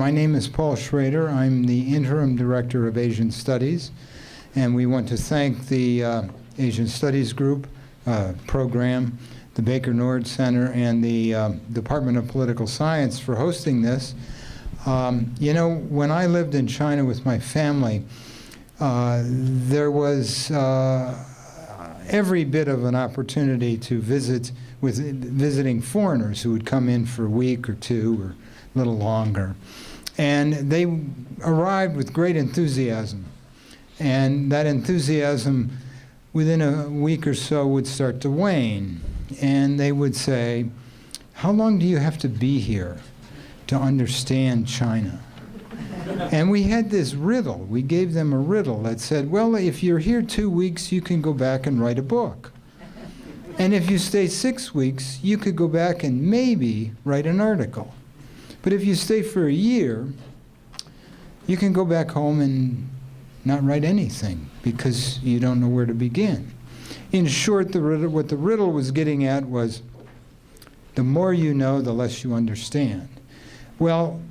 My name is Paul Schrader. I'm the Interim Director of Asian Studies, and we want to thank the Asian Studies Group program, the Baker Nord Center, and the Department of Political Science for hosting this. You know, when I lived in China with my family, there was every bit of an opportunity to visit with visiting foreigners who would come in for a week or two or a little longer. And they arrived with great enthusiasm. And that enthusiasm, within a week or so, would start to wane. And they would say, "How long do you have to be here to understand China?" And we had this riddle. We gave them a riddle that said, well, if you're here 2 weeks, you can go back and write a book. And if you stay 6 weeks, you could go back and maybe write an article. But if you stay for a year, you can go back home and not write anything because you don't know where to begin. In short, what the riddle was getting at was, the more you know, the less you understand. Well,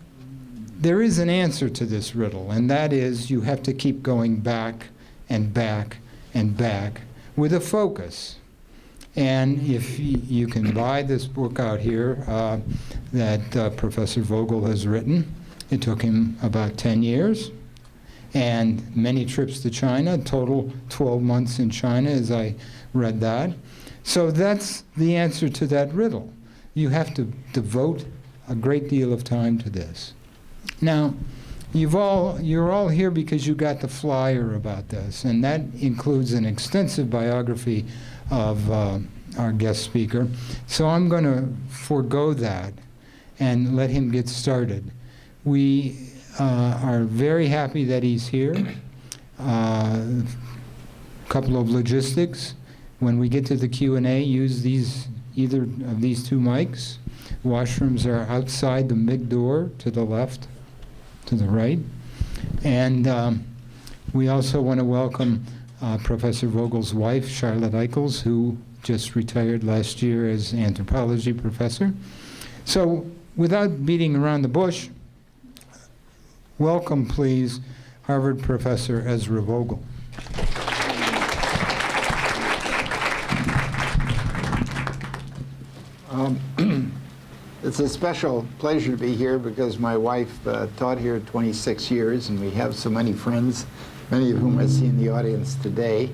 there is an answer to this riddle, and that is you have to keep going back and back and back with a focus. And if you can buy this book out here that Professor Vogel has written, it took him about 10 years and many trips to China, total 12 months in China as I read that. So that's the answer to that riddle. You have to devote a great deal of time to this. Now, you're all here because you got the flyer about this, and that includes an extensive biography of our guest speaker. So I'm going to forego that and let him get started. We are very happy that he's here. A couple of logistics. When we get to the Q&A, use either of these two mics. Washrooms are outside the big door to the left, to the right. And we also want to welcome Professor Vogel's wife, Charlotte Eichels, who just retired last year as anthropology professor. So without beating around the bush, welcome, please, Harvard Professor Ezra Vogel. It's a special pleasure to be here because my wife taught here 26 years, and we have so many friends, many of whom I see in the audience today.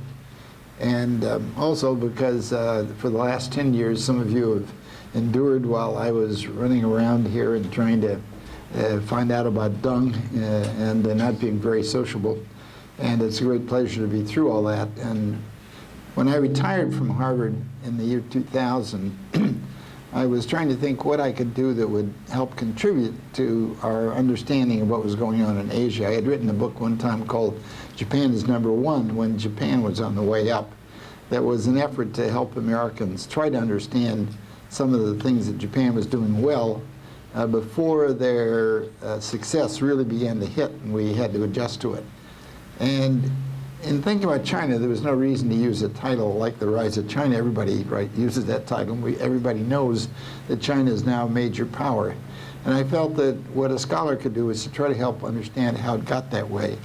And also because for the last 10 years, some of you have endured while I was running around here and trying to find out about Deng and not being very sociable. And it's a great pleasure to be through all that. And when I retired from Harvard in the year 2000, I was trying to think what I could do that would help contribute to our understanding of what was going on in Asia. I had written a book one time called Japan is Number One when Japan was on the way up. That was an effort to help Americans try to understand some of the things that Japan was doing well before their success really began to hit, and we had to adjust to it. And in thinking about China, there was no reason to use a title like The Rise of China. Everybody uses that title. Everybody knows that China is now a major power. And I felt that what a scholar could do is to try to help understand how it got that way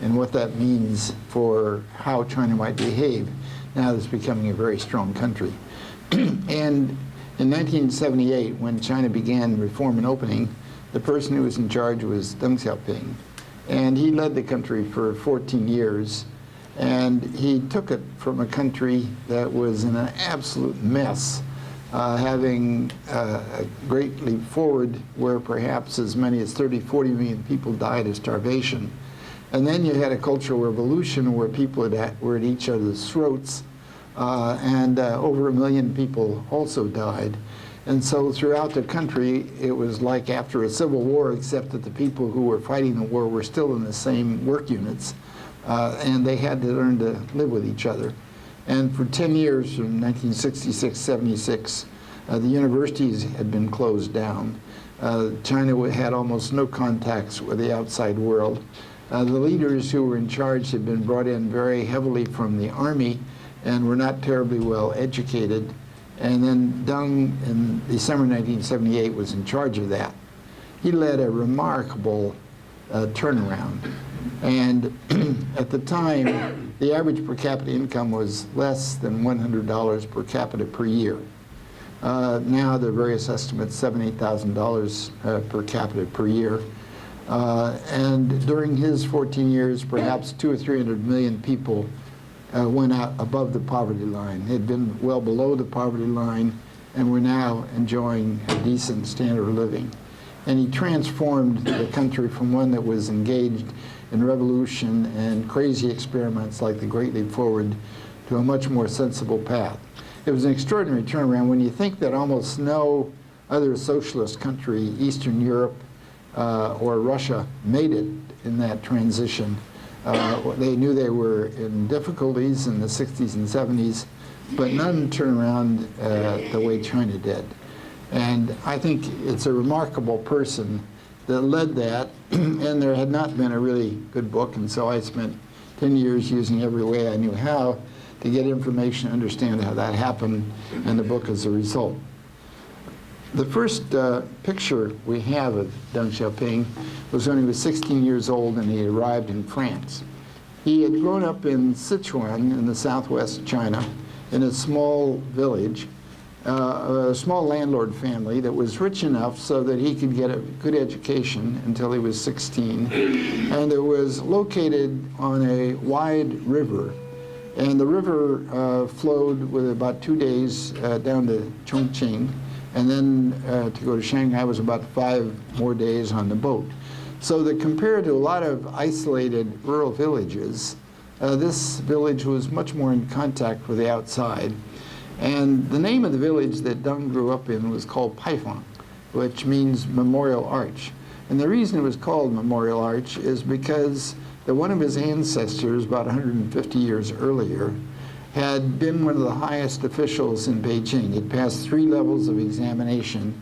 and what that means for how China might behave now that it's becoming a very strong country. And in 1978, when China began reform and opening, the person who was in charge was Deng Xiaoping. And he led the country for 14 years. And he took it from a country that was in an absolute mess, having a great leap forward where perhaps as many as 30, 40 million people died of starvation. And then you had a cultural revolution where people were at each other's throats, and over 1 million people also died. And so throughout the country, it was like after a civil war, except that the people who were fighting the war were still in the same work units. And they had to learn to live with each other. And for 10 years, from 1966, 76, the universities had been closed down. China had almost no contacts with the outside world. The leaders who were in charge had been brought in very heavily from the army and were not terribly well educated. And then Deng, in December 1978, was in charge of that. he led a remarkable turnaround. And at the time, the average per capita income was less than $100 per capita per year. Now there are various estimates, $7,000, $8,000 per capita per year. And during his 14 years, perhaps 200 or 300 million people went out above the poverty line. They had been well below the poverty line and were now enjoying a decent standard of living. And he transformed the country from one that was engaged in revolution and crazy experiments like the Great Leap Forward to a much more sensible path. It was an extraordinary turnaround when you think that almost no other socialist country, Eastern Europe or Russia, made it in that transition. They knew they were in difficulties in the 60s and 70s, but none turned around the way China did. And I think it's a remarkable person that led that, and there had not been a really good book, and so I spent 10 years using every way I knew how to get information, understand how that happened, and the book is a result. The first picture we have of Deng Xiaoping was when he was 16 years old and he arrived in France. He had grown up in Sichuan in the southwest China in a small village, a small landlord family that was rich enough so that he could get a good education until he was 16. And it was located on a wide river. And the river flowed with about 2 days down to Chongqing. And then to go to Shanghai was about 5 more days on the boat. So that compared to a lot of isolated rural villages, this village was much more in contact with the outside. And the name of the village that Deng grew up in was called Paifang, which means Memorial Arch. And the reason it was called Memorial Arch is because one of his ancestors, about 150 years earlier, had been one of the highest officials in Beijing. He'd passed 3 levels of examination,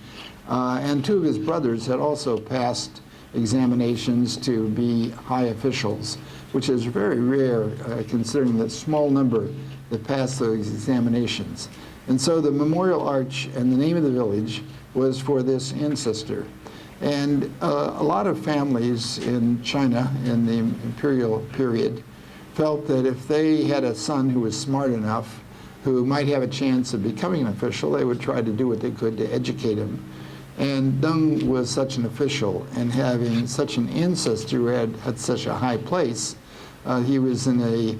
and 2 of his brothers had also passed examinations to be high officials, which is very rare considering the small number that passed those examinations. And so the Memorial Arch and the name of the village was for this ancestor. And a lot of families in China in the imperial period felt that if they had a son who was smart enough, who might have a chance of becoming an official, they would try to do what they could to educate him. And Deng was such an official, and having such an ancestor who had such a high place, he was in a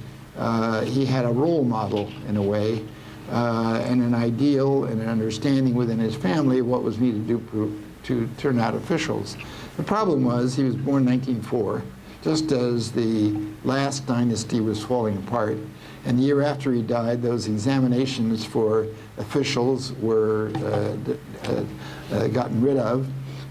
he had a role model in a way, and an ideal and an understanding within his family of what was needed to turn out officials. The problem was he was born in 1904, just as the last dynasty was falling apart. And the year after he died, those examinations for officials were gotten rid of.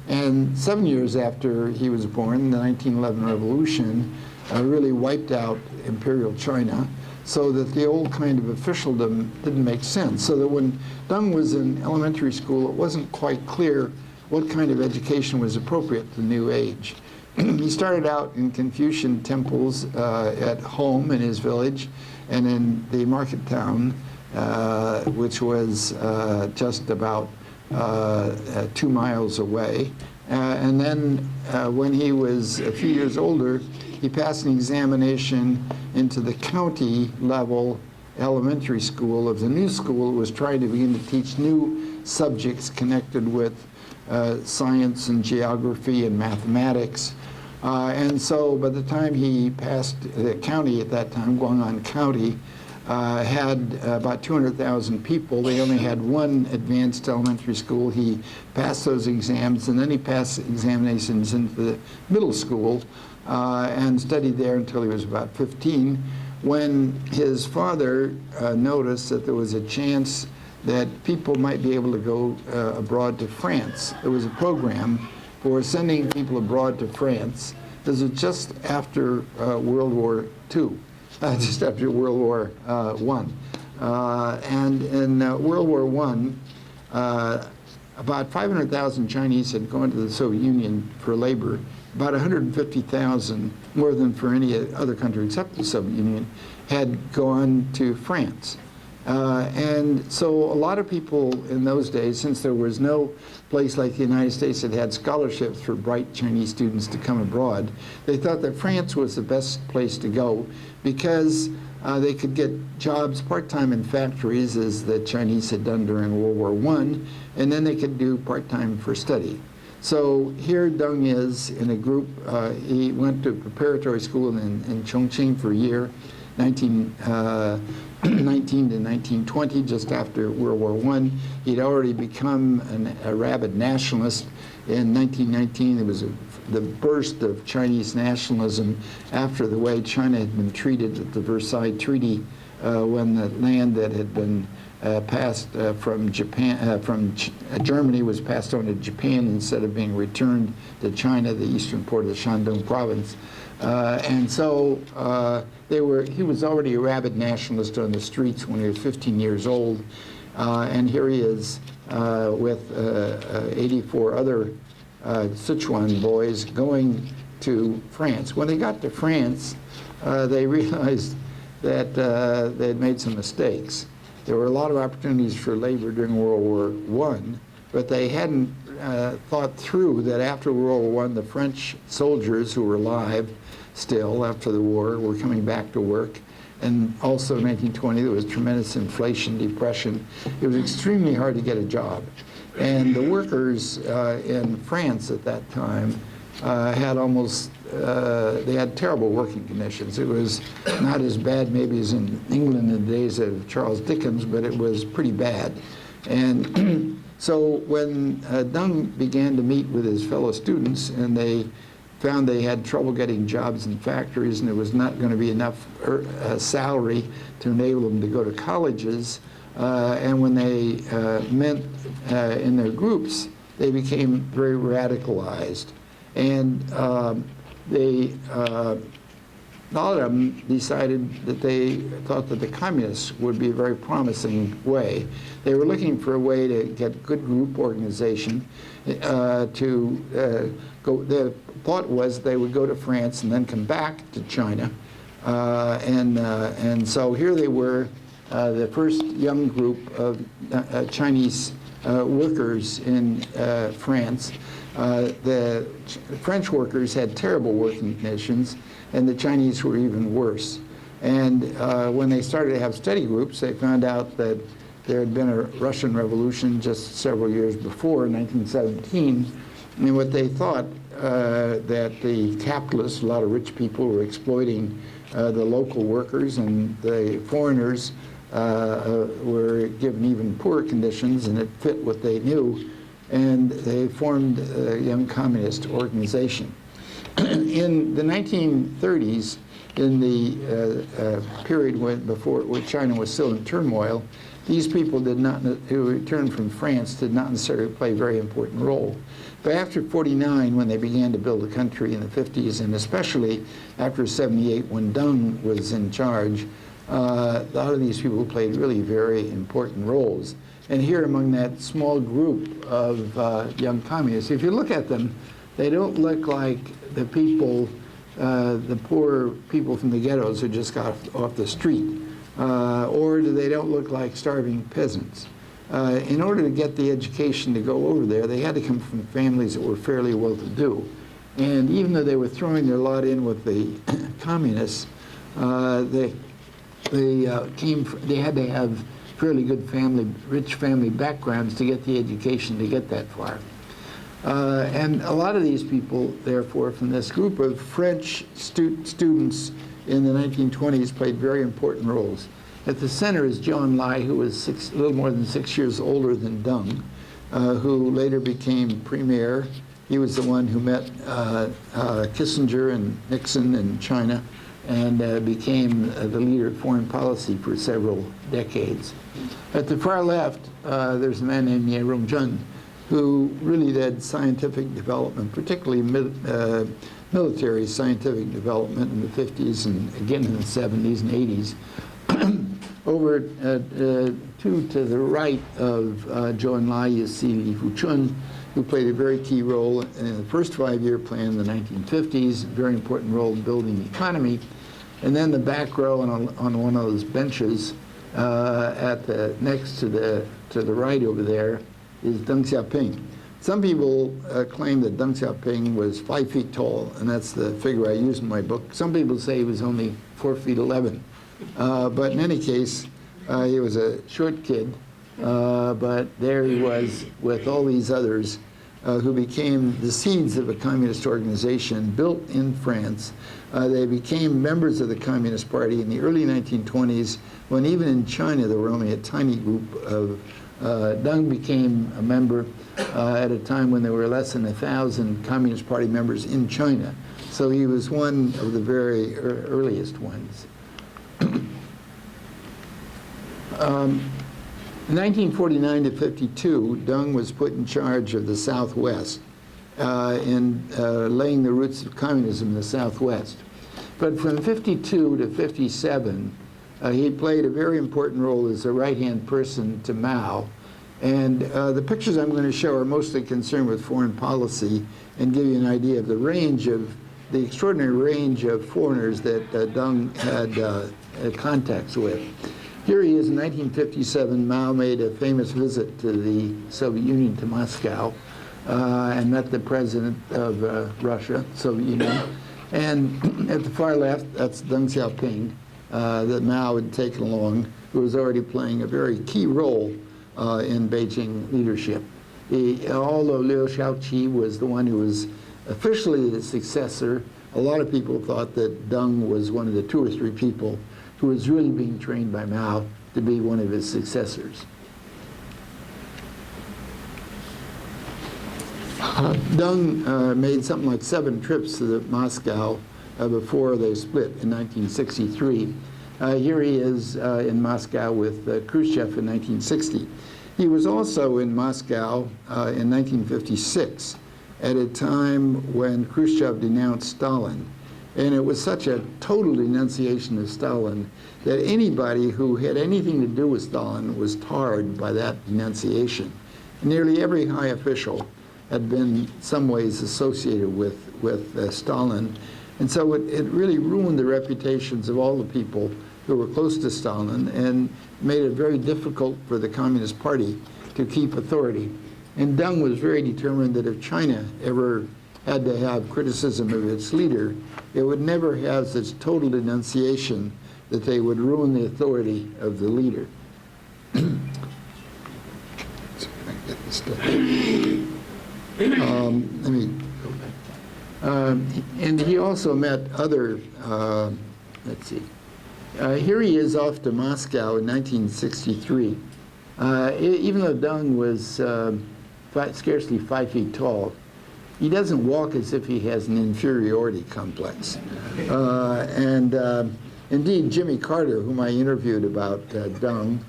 And 7 years after he was born, the 1911 revolution really wiped out imperial China, so that the old kind of officialdom didn't make sense. So that when Deng was in elementary school, it wasn't quite clear what kind of education was appropriate to the new age. He started out in Confucian temples at home in his village and in the market town, which was just about 2 miles away. And then when he was a few years older, he passed an examination into the county level elementary school of the new school. It was trying to begin to teach new subjects connected with science and geography and mathematics. And so by the time he passed, the county at that time, Guang'an County, had about 200,000 people. They only had 1 advanced elementary school. He passed those exams, and then he passed examinations into the middle school and studied there until he was about 15, when his father noticed that there was a chance that people might be able to go abroad to France. There was a program for sending people abroad to France. This was just after World War II, just after World War I. And in World War I, about 500,000 Chinese had gone to the Soviet Union for labor. About 150,000, more than for any other country except the Soviet Union, had gone to France. And so a lot of people in those days, since there was no place like the United States that had scholarships for bright Chinese students to come abroad, they thought that France was the best place to go because they could get jobs part-time in factories, as the Chinese had done during World War I, and then they could do part-time for study. So here Deng is in a group. He went to preparatory school in Chongqing for a year, 1919 to 1920, just after World War I. He'd already become a rabid nationalist. In 1919, there was the burst of Chinese nationalism after the way China had been treated at the Versailles Treaty when the land that had been passed from Germany was passed on to Japan instead of being returned to China, the eastern part of the Shandong province. And so he was already a rabid nationalist on the streets when he was 15 years old. And here he is with 84 other Sichuan boys going to France. When they got to France, they realized that they had made some mistakes. There were a lot of opportunities for labor during World War I, but they hadn't thought through that after World War I, the French soldiers who were alive still after the war were coming back to work. And also in 1920, there was tremendous inflation, depression. It was extremely hard to get a job. And the workers in France at that time had they had terrible working conditions. It was not as bad maybe as in England in the days of Charles Dickens, but it was pretty bad. And so when Deng began to meet with his fellow students, and they found they had trouble getting jobs in factories, and there was not going to be enough salary to enable them to go to colleges, and when they met in their groups, they became very radicalized. And a lot of them decided that they thought that the communists would be a very promising way. They were looking for a way to get good group organization to go. The thought was they would go to France and then come back to China. And so here they were, the first young group of Chinese workers in France. The French workers had terrible working conditions, and the Chinese were even worse. And when they started to have study groups, they found out that there had been a Russian Revolution just several years before, 1917, and what they thought that the capitalists, a lot of rich people, were exploiting the local workers, and the foreigners were given even poorer conditions, and it fit what they knew. And they formed a young communist organization. In the 1930s, in the period when China was still in turmoil, these people who returned from France did not necessarily play a very important role. But after 49, when they began to build a country in the 50s, and especially after 78, when Deng was in charge, a lot of these people played really very important roles. And here among that small group of young communists, if you look at them, they don't look like the people, the poor people from the ghettos who just got off the street, or they don't look like starving peasants. In order to get the education to go over there, they had to come from families that were fairly well-to-do. And even though they were throwing their lot in with the communists, they had to have fairly good rich family backgrounds to get the education to get that far. And a lot of these people, therefore, from this group of French students in the 1920s played very important roles. At the center is Zhou Enlai, who was a little more than 6 years older than Deng, who later became premier. He was the one who met Kissinger and Nixon in China, and became the leader of foreign policy for several decades. At the far left, there's a man named Ye Rongjun, who really led scientific development, particularly military scientific development in the 50s and again in the 70s and 80s. Over to the right of Zhou Enlai, you see Li Fuchun, who played a very key role in the first five-year plan in the 1950s, a very important role in building the economy. And then the back row on one of those benches Next to the right over there is Deng Xiaoping. Some people claim that Deng Xiaoping was 5 feet tall, and that's the figure I use in my book. Some people say he was only 4 feet 11. But in any case, he was a short kid, but there he was with all these others who became the seeds of a communist organization built in France. They became members of the Communist Party in the early 1920s, when even in China there were only a tiny group of Deng became a member at a time when there were less than 1,000 Communist Party members in China. So he was one of the very earliest ones. In 1949 to 52, Deng was put in charge of the Southwest in laying the roots of communism in the Southwest. But from 52 to 57, he played a very important role as a right-hand person to Mao. And the pictures I'm going to show are mostly concerned with foreign policy and give you an idea of the extraordinary range of foreigners that Deng had contacts with. Here he is in 1957. Mao made a famous visit to the Soviet Union, to Moscow, and met the president of Russia, Soviet Union. And at the far left, that's Deng Xiaoping, that Mao had taken along, who was already playing a very key role in Beijing leadership. Although Liu Shaoqi was the one who was officially the successor, a lot of people thought that Deng was one of the 2 or 3 people who was really being trained by Mao to be one of his successors. Deng made something like 7 trips to Moscow before they split in 1963. Here he is in Moscow with Khrushchev in 1960. He was also in Moscow in 1956 at a time when Khrushchev denounced Stalin. And it was such a total denunciation of Stalin that anybody who had anything to do with Stalin was tarred by that denunciation. Nearly every high official had been in some ways associated with Stalin. And so it really ruined the reputations of all the people who were close to Stalin and made it very difficult for the Communist Party to keep authority. And Deng was very determined that if China ever had to have criticism of its leader, it would never have such total denunciation that they would ruin the authority of the leader. Let me go back. And he also met other, let's see. Here he is off to Moscow in 1963. Even though Deng was scarcely 5 feet tall, he doesn't walk as if he has an inferiority complex. Indeed, Jimmy Carter, whom I interviewed about Deng,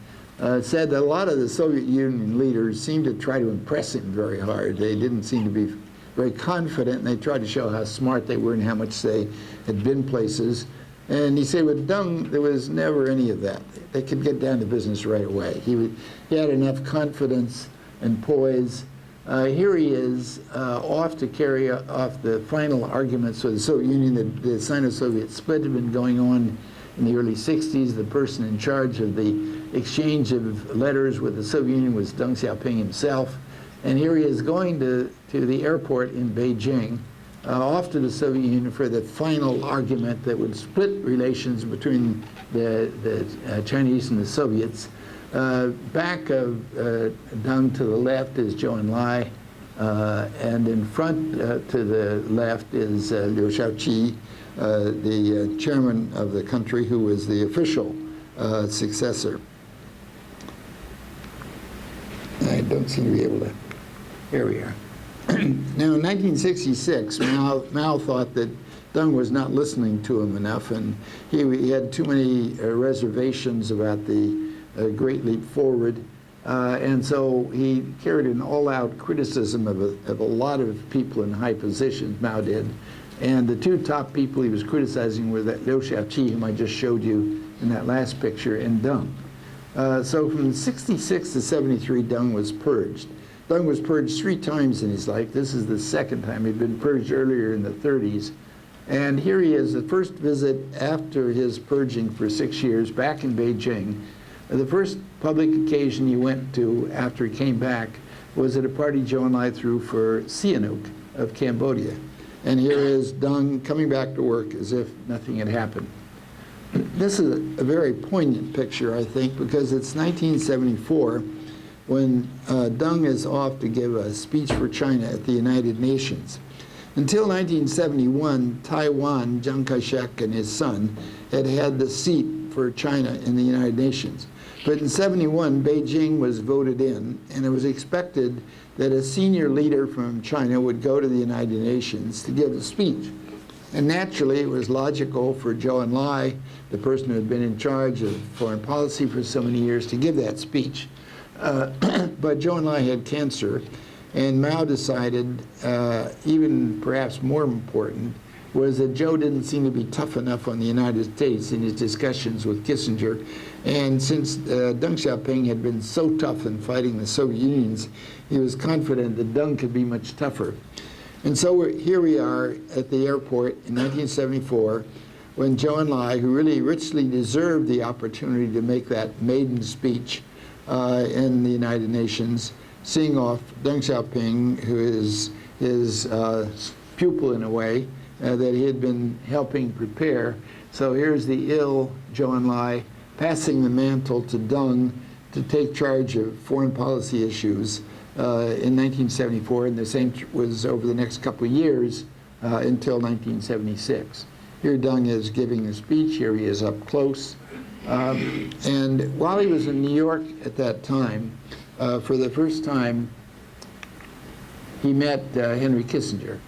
said that a lot of the Soviet Union leaders seemed to try to impress him very hard. They didn't seem to be very confident, and they tried to show how smart they were and how much they had been places. And he said with Deng, there was never any of that. They could get down to business right away. He had enough confidence and poise. Here he is off to carry off the final arguments with the Soviet Union. The Sino-Soviet split had been going on in the early 60s. The person in charge of the exchange of letters with the Soviet Union was Deng Xiaoping himself. And here he is going to the airport in Beijing, off to the Soviet Union for the final argument that would split relations between the Chinese and the Soviets. Back of Deng to the left is Zhou Enlai, and in front to the left is Liu Shaoqi, the chairman of the country, who was the official successor. I don't seem to be able to. Here we are. Now, in 1966, Mao thought that Deng was not listening to him enough, and he had too many reservations about the Great Leap Forward, and so he carried an all-out criticism of a lot of people in high positions, Mao did. And the 2 top people he was criticizing were that Liu Shaoqi, whom I just showed you in that last picture, and Deng. So from 66 to 73, Deng was purged. Deng was purged 3 times in his life. This is the 2nd time. He'd been purged earlier in the 30s. And here he is, the first visit after his purging for 6 years, back in Beijing. The first public occasion he went to after he came back was at a party Zhou Enlai threw for Sihanouk of Cambodia. And here is Deng coming back to work as if nothing had happened. This is a very poignant picture, I think, because it's 1974 when Deng is off to give a speech for China at the United Nations. Until 1971, Taiwan, Chiang Kai-shek and his son had had the seat for China in the United Nations. But in 71, Beijing was voted in, and it was expected that a senior leader from China would go to the United Nations to give a speech. And naturally, it was logical for Zhou Enlai, the person who had been in charge of foreign policy for so many years, to give that speech. But Zhou Enlai had cancer, and Mao decided, even perhaps more important, was that Zhou didn't seem to be tough enough on the United States in his discussions with Kissinger. And since Deng Xiaoping had been so tough in fighting the Soviet Unions, he was confident that Deng could be much tougher. And so here we are at the airport in 1974 when Zhou Enlai, who really richly deserved the opportunity to make that maiden speech in the United Nations, seeing off Deng Xiaoping, who is his pupil in a way, that he had been helping prepare. So here's the ill Zhou Enlai passing the mantle to Deng to take charge of foreign policy issues in 1974, and the same was over the next couple of years until 1976. Here Deng is giving a speech, here he is up close. And while he was in New York at that time, for the first time, he met Henry Kissinger.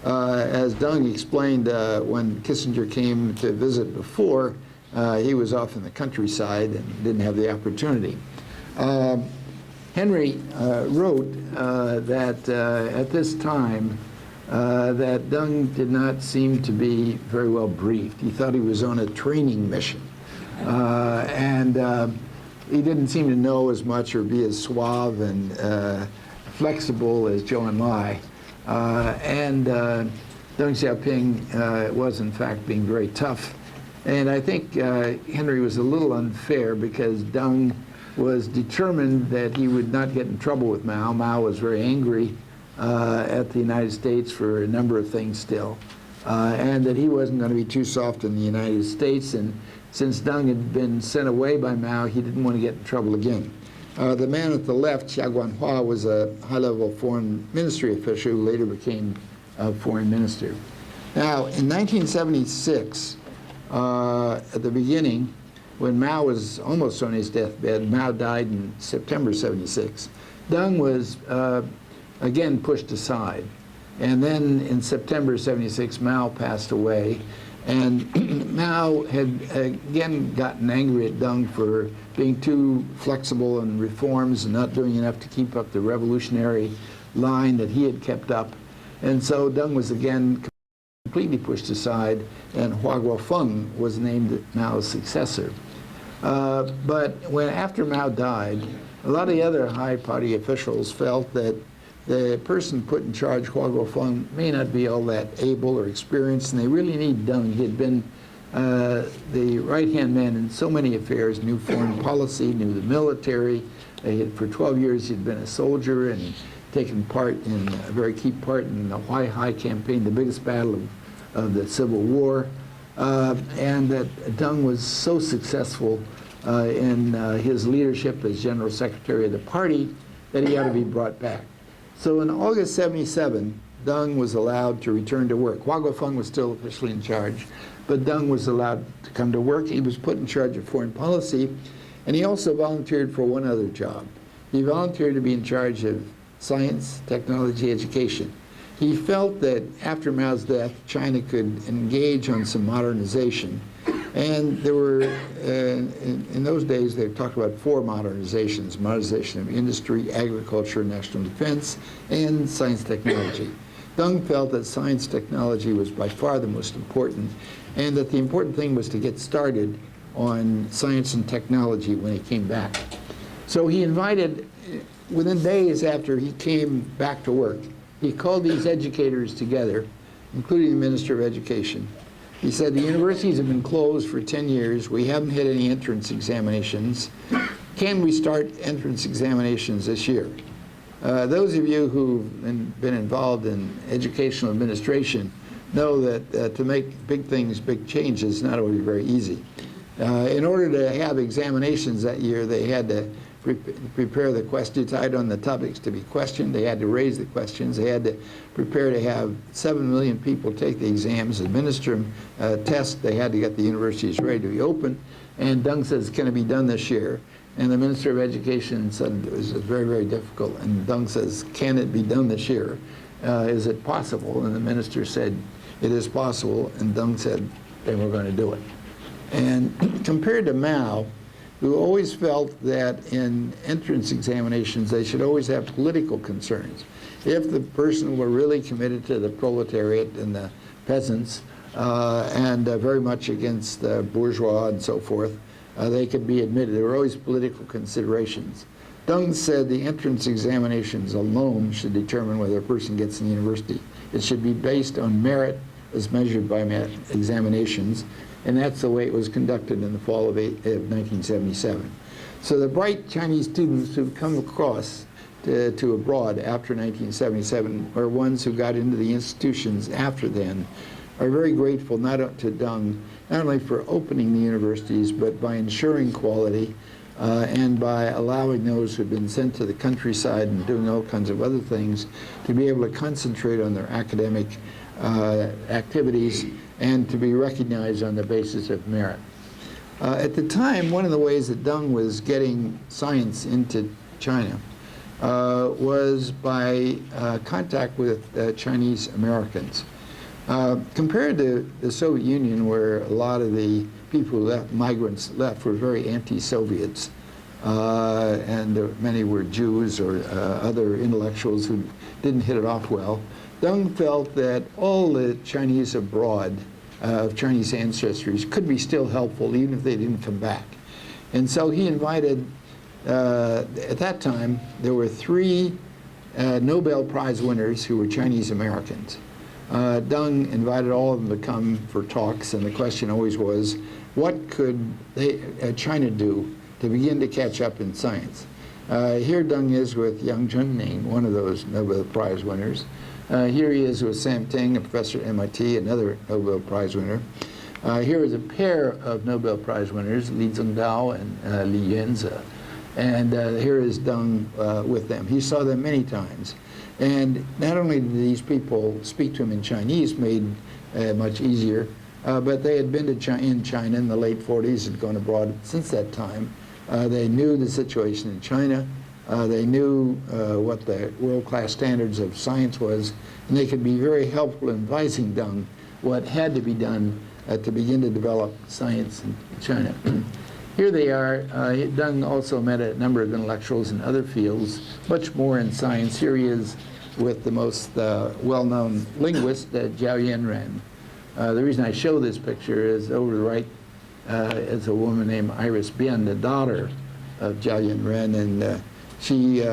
As Deng explained, when Kissinger came to visit before, he was off in the countryside and didn't have the opportunity. Henry wrote that at this time, that Deng did not seem to be very well briefed. He thought he was on a training mission. And he didn't seem to know as much or be as suave and flexible as Zhou Enlai. And Deng Xiaoping was, in fact, being very tough. And I think Henry was a little unfair because Deng was determined that he would not get in trouble with Mao. Mao was very angry at the United States for a number of things still, and that he wasn't going to be too soft in the United States. And since Deng had been sent away by Mao, he didn't want to get in trouble again. The man at the left, Xia Guanhua, was a high-level foreign ministry official who later became a foreign minister. Now, in 1976, at the beginning, when Mao was almost on his deathbed, Mao died in September 76, Deng was again pushed aside. And then in September 76, Mao passed away. And Mao had again gotten angry at Deng for being too flexible in reforms and not doing enough to keep up the revolutionary line that he had kept up. And so Deng was again completely pushed aside, and Hua Guofeng was named Mao's successor. But after Mao died, a lot of the other high party officials felt that the person put in charge, Hua Guofeng, may not be all that able or experienced, and they really need Deng. He had been the right-hand man in so many affairs, knew foreign policy, knew the military. For 12 years, he'd been a soldier and taken part in a very key part in the Huaihai campaign, the biggest battle of the Civil War, and that Deng was so successful in his leadership as General Secretary of the party that he ought to be brought back. So in August 77, Deng was allowed to return to work. Hua Guofeng was still officially in charge, but Deng was allowed to come to work. He was put in charge of foreign policy, and he also volunteered for one other job. He volunteered to be in charge of science, technology, education. He felt that after Mao's death, China could engage on some modernization. And there were, in those days, they talked about 4 modernizations: modernization of industry, agriculture, national defense, and science technology. Deng felt that science technology was by far the most important, and that the important thing was to get started on science and technology when he came back. So he invited, within days after he came back to work, he called these educators together, including the Minister of Education, He said, the universities have been closed for 10 years. We haven't had any entrance examinations. Can we start entrance examinations this year? Those of you who've been involved in educational administration know that to make big things, big changes, is not always very easy. In order to have examinations that year, they had to prepare the questions, decide on the topics to be questioned. They had to raise the questions. They had to prepare to have 7 million people take the exams, administer them, test. They had to get the universities ready to be open. And Deng says, can it be done this year? And the Minister of Education said it was very, very difficult. And Deng says, can it be done this year? Is it possible? And the minister said, it is possible. And Deng said, then we're going to do it. And compared to Mao, who always felt that in entrance examinations, they should always have political concerns. If the person were really committed to the proletariat and the peasants and very much against the bourgeois and so forth, they could be admitted. There were always political considerations. Deng said the entrance examinations alone should determine whether a person gets in the university. It should be based on merit as measured by examinations. And that's the way it was conducted in the fall of 1977. So the bright Chinese students who've come across to abroad after 1977, or ones who got into the institutions after then, are very grateful not to Deng, not only for opening the universities, but by ensuring quality and by allowing those who've been sent to the countryside and doing all kinds of other things to be able to concentrate on their academic activities and to be recognized on the basis of merit. At the time, one of the ways that Deng was getting science into China was by contact with Chinese Americans. Compared to the Soviet Union, where a lot of the people who left, migrants left, were very anti-Soviets, and many were Jews or other intellectuals who didn't hit it off well, Deng felt that all the Chinese abroad of Chinese ancestries could be still helpful even if they didn't come back. And so he invited, at that time, there were 3 Nobel Prize winners who were Chinese Americans. Deng invited all of them to come for talks, and the question always was, what could China do to begin to catch up in science? Here Deng is with Yang Zhenming, one of those Nobel Prize winners. Here he is with Sam Ting, a professor at MIT, another Nobel Prize winner. Here is a pair of Nobel Prize winners, Li Zhengdao and Li Yuanze. And here is Deng with them. He saw them many times. And not only did these people speak to him in Chinese, made much easier, but they had been to in China in the late 40s and gone abroad since that time. They knew the situation in China. They knew what the world-class standards of science was, and they could be very helpful in advising Deng what had to be done to begin to develop science in China. Here they are. Deng also met a number of intellectuals in other fields, much more in science. Here he is with the most well-known linguist, Zhao Yanren. The reason I show this picture is over to the right is a woman named Iris Bian, the daughter of Zhao Yanren, and she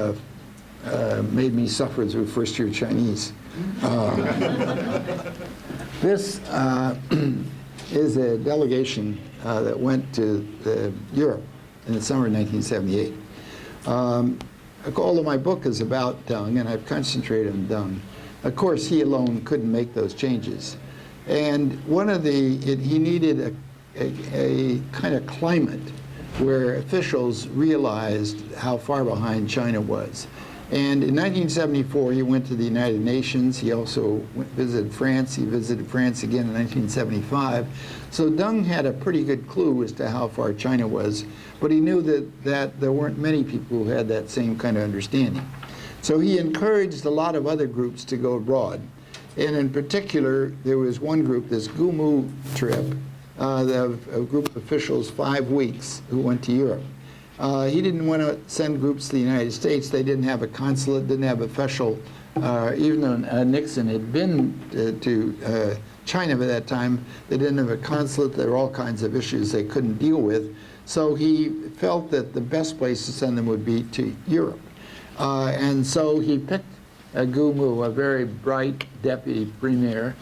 made me suffer through first-year Chinese. This is a delegation that went to Europe in the summer of 1978. Although my book is about Deng, and I've concentrated on Deng, of course he alone couldn't make those changes. And one of he needed a kind of climate where officials realized how far behind China was. And in 1974, he went to the United Nations. He also visited France. He visited France again in 1975. So Deng had a pretty good clue as to how far China was, but he knew that there weren't many people who had that same kind of understanding. So he encouraged a lot of other groups to go abroad. And in particular, there was one group, this Gumu trip, a group of officials, 5 weeks, who went to Europe. He didn't want to send groups to the United States. They didn't have a consulate, didn't have official, even though Nixon had been to China by that time, they didn't have a consulate. There were all kinds of issues they couldn't deal with. So he felt that the best place to send them would be to Europe. And so he picked Gumu, a very bright deputy premier,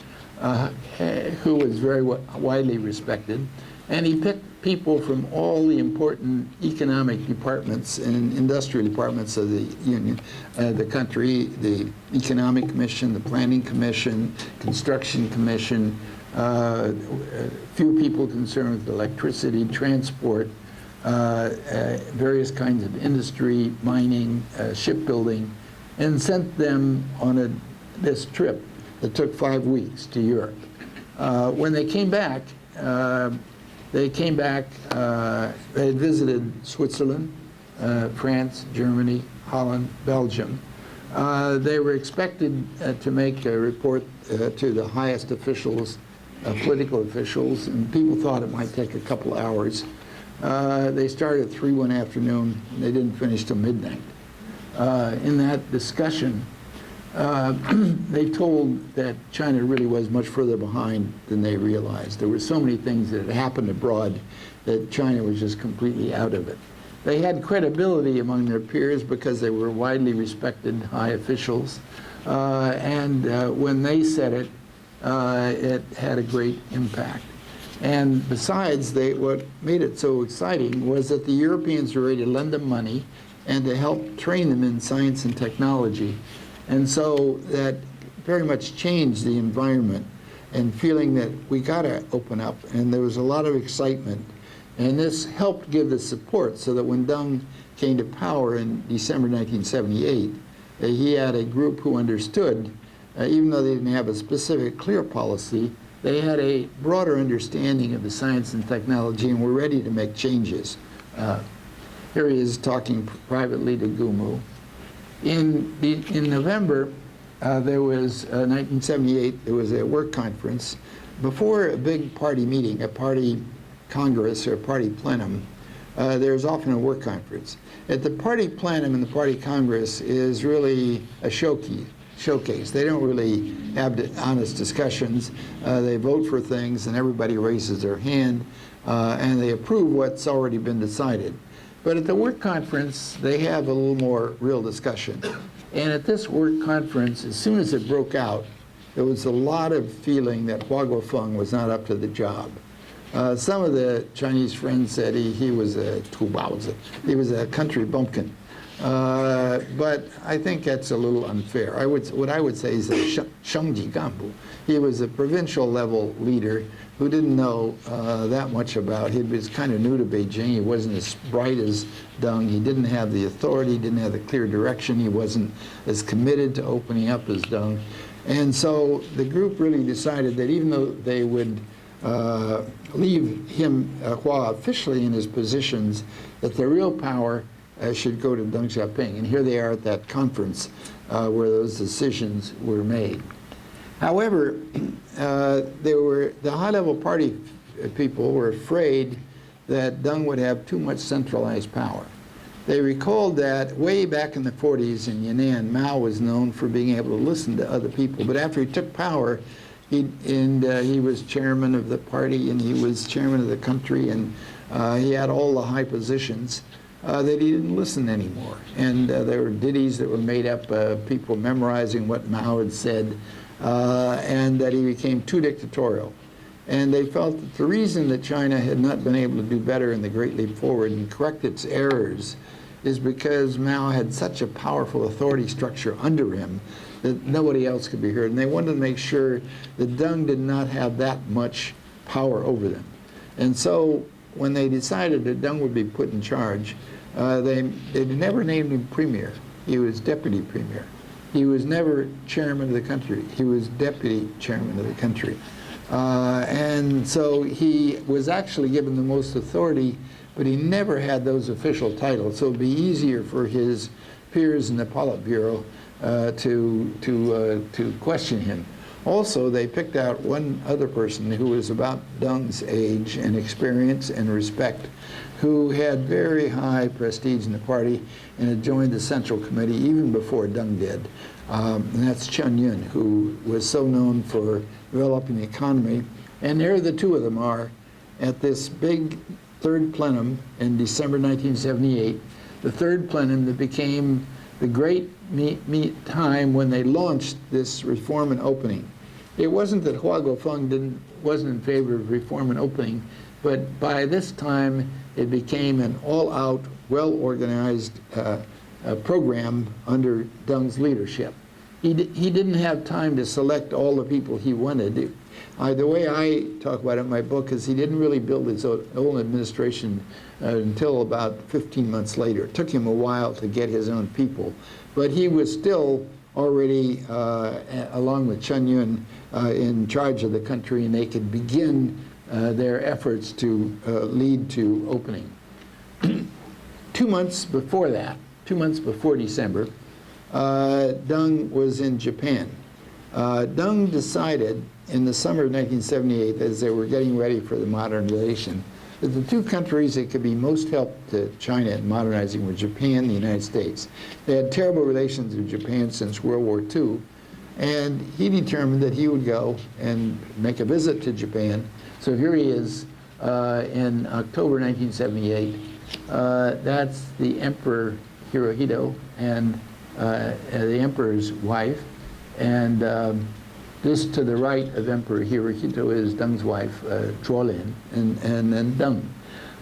who was very widely respected. And he picked people from all the important economic departments and industrial departments of the union, the country, the Economic Commission, the Planning Commission, Construction Commission, few people concerned with electricity, transport, various kinds of industry, mining, shipbuilding, and sent them on this trip that took 5 weeks to Europe. When they came back, they had visited Switzerland, France, Germany, Holland, Belgium. They were expected to make a report to the highest officials, political officials, and people thought it might take a couple hours. They started at 3 one afternoon, and they didn't finish till midnight. In that discussion, they told that China really was much further behind than they realized. There were so many things that had happened abroad that China was just completely out of it. They had credibility among their peers because they were widely respected high officials. And when they said it, it had a great impact. And besides, what made it so exciting was that the Europeans were ready to lend them money and to help train them in science and technology. And so that very much changed the environment and feeling that we got to open up. And there was a lot of excitement. And this helped give the support so that when Deng came to power in December 1978, he had a group who understood, even though they didn't have a specific clear policy, they had a broader understanding of the science and technology and were ready to make changes. Here he is talking privately to Gumu. In November, there was 1978, there was a work conference. Before a big party meeting, a party congress or a party plenum, there's often a work conference. At the party plenum and the party congress is really a showcase. They don't really have honest discussions. They vote for things and everybody raises their hand and they approve what's already been decided. But at the work conference, they have a little more real discussion. And at this work conference, as soon as it broke out, there was a lot of feeling that Hua Guofeng was not up to the job. Some of the Chinese friends said he was a tubaozi, he was a country bumpkin. But I think that's a little unfair. What I would say is a shengji ganbu. He was a provincial level leader who didn't know that much about. He was kind of new to Beijing. He wasn't as bright as Deng. He didn't have the authority, didn't have the clear direction. He wasn't as committed to opening up as Deng. And so the group really decided that even though they would leave him, Hua, officially in his positions, that the real power should go to Deng Xiaoping. And here they are at that conference where those decisions were made. However, the high-level party people were afraid that Deng would have too much centralized power. They recalled that way back in the 40s in Yunnan, Mao was known for being able to listen to other people. But after he took power, he was chairman of the party and he was chairman of the country and he had all the high positions. That he didn't listen anymore. And there were ditties that were made up, people memorizing what Mao had said, and that he became too dictatorial. And they felt that the reason that China had not been able to do better in the Great Leap Forward and correct its errors is because Mao had such a powerful authority structure under him that nobody else could be heard. And they wanted to make sure that Deng did not have that much power over them. And so when they decided that Deng would be put in charge, they never named him premier. He was deputy premier. He was never chairman of the country. He was deputy chairman of the country. And so he was actually given the most authority, but he never had those official titles. So it would be easier for his peers in the Politburo to question him. Also, they picked out one other person who was about Deng's age and experience and respect, who had very high prestige in the party and had joined the Central Committee even before Deng did. And that's Chen Yun, who was so known for developing the economy. And there the two of them are at this big third plenum in December 1978, the third plenum that became the great time when they launched this reform and opening. It wasn't that Hua Guofeng wasn't in favor of reform and opening, but by this time it became an all-out, well-organized program under Deng's leadership. He didn't have time to select all the people he wanted. The way I talk about it in my book is he didn't really build his own administration until about 15 months later. It took him a while to get his own people. But he was still already, along with Chen Yun, in charge of the country, and they could begin their efforts to lead to opening. 2 months before that, 2 months before December, Deng was in Japan. Deng decided in the summer of 1978, as they were getting ready for the modernization, that the two countries that could be most help to China in modernizing were Japan and the United States. They had terrible relations with Japan since World War II, and he determined that he would go and make a visit to Japan. So here he is in October 1978. That's the Emperor Hirohito and the Emperor's wife, and just to the right of Emperor Hirohito is Deng's wife, Zhuolin, and then Deng.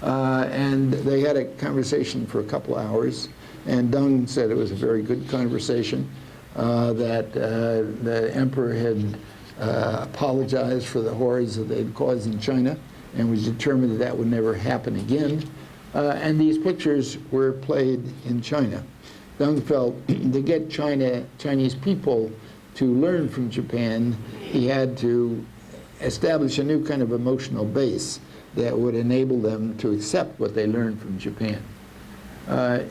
And they had a conversation for a couple hours, and Deng said it was a very good conversation, that the Emperor had apologized for the horrors that they'd caused in China and was determined that that would never happen again. And these pictures were played in China. Deng felt to get Chinese people to learn from Japan, he had to establish a new kind of emotional base that would enable them to accept what they learned from Japan.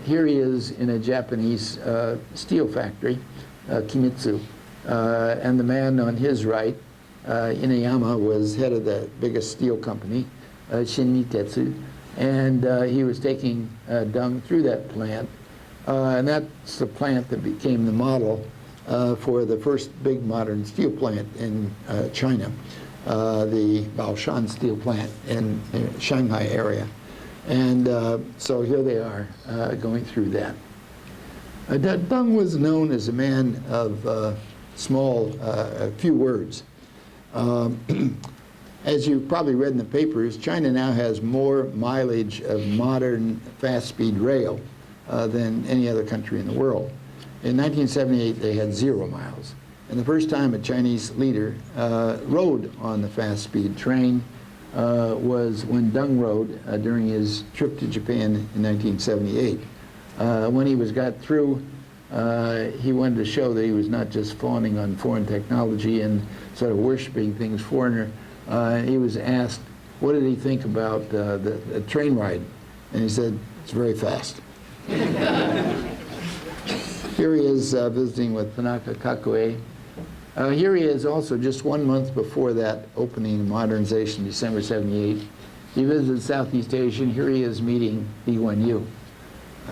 Here he is in a Japanese steel factory, Kimitsu, and the man on his right, Inayama, was head of the biggest steel company, Shinnitetsu, and he was taking Deng through that plant, and that's the plant that became the model for the first big modern steel plant in China, the Baoshan steel plant in the Shanghai area. And so here they are going through that. Deng was known as a man of few words. As you probably read in the papers, China now has more mileage of modern fast-speed rail than any other country in the world. In 1978, they had 0 miles. And the first time a Chinese leader rode on the fast-speed train was when Deng rode during his trip to Japan in 1978. When he got through, he wanted to show that he was not just fawning on foreign technology and sort of worshiping things foreigner. He was asked, what did he think about the train ride? And he said, it's very fast. Here he is visiting with Tanaka Kakue. Here he is also just 1 month before that opening and modernization, December 78. He visited Southeast Asia, and here he is meeting Lee Kuan Yew.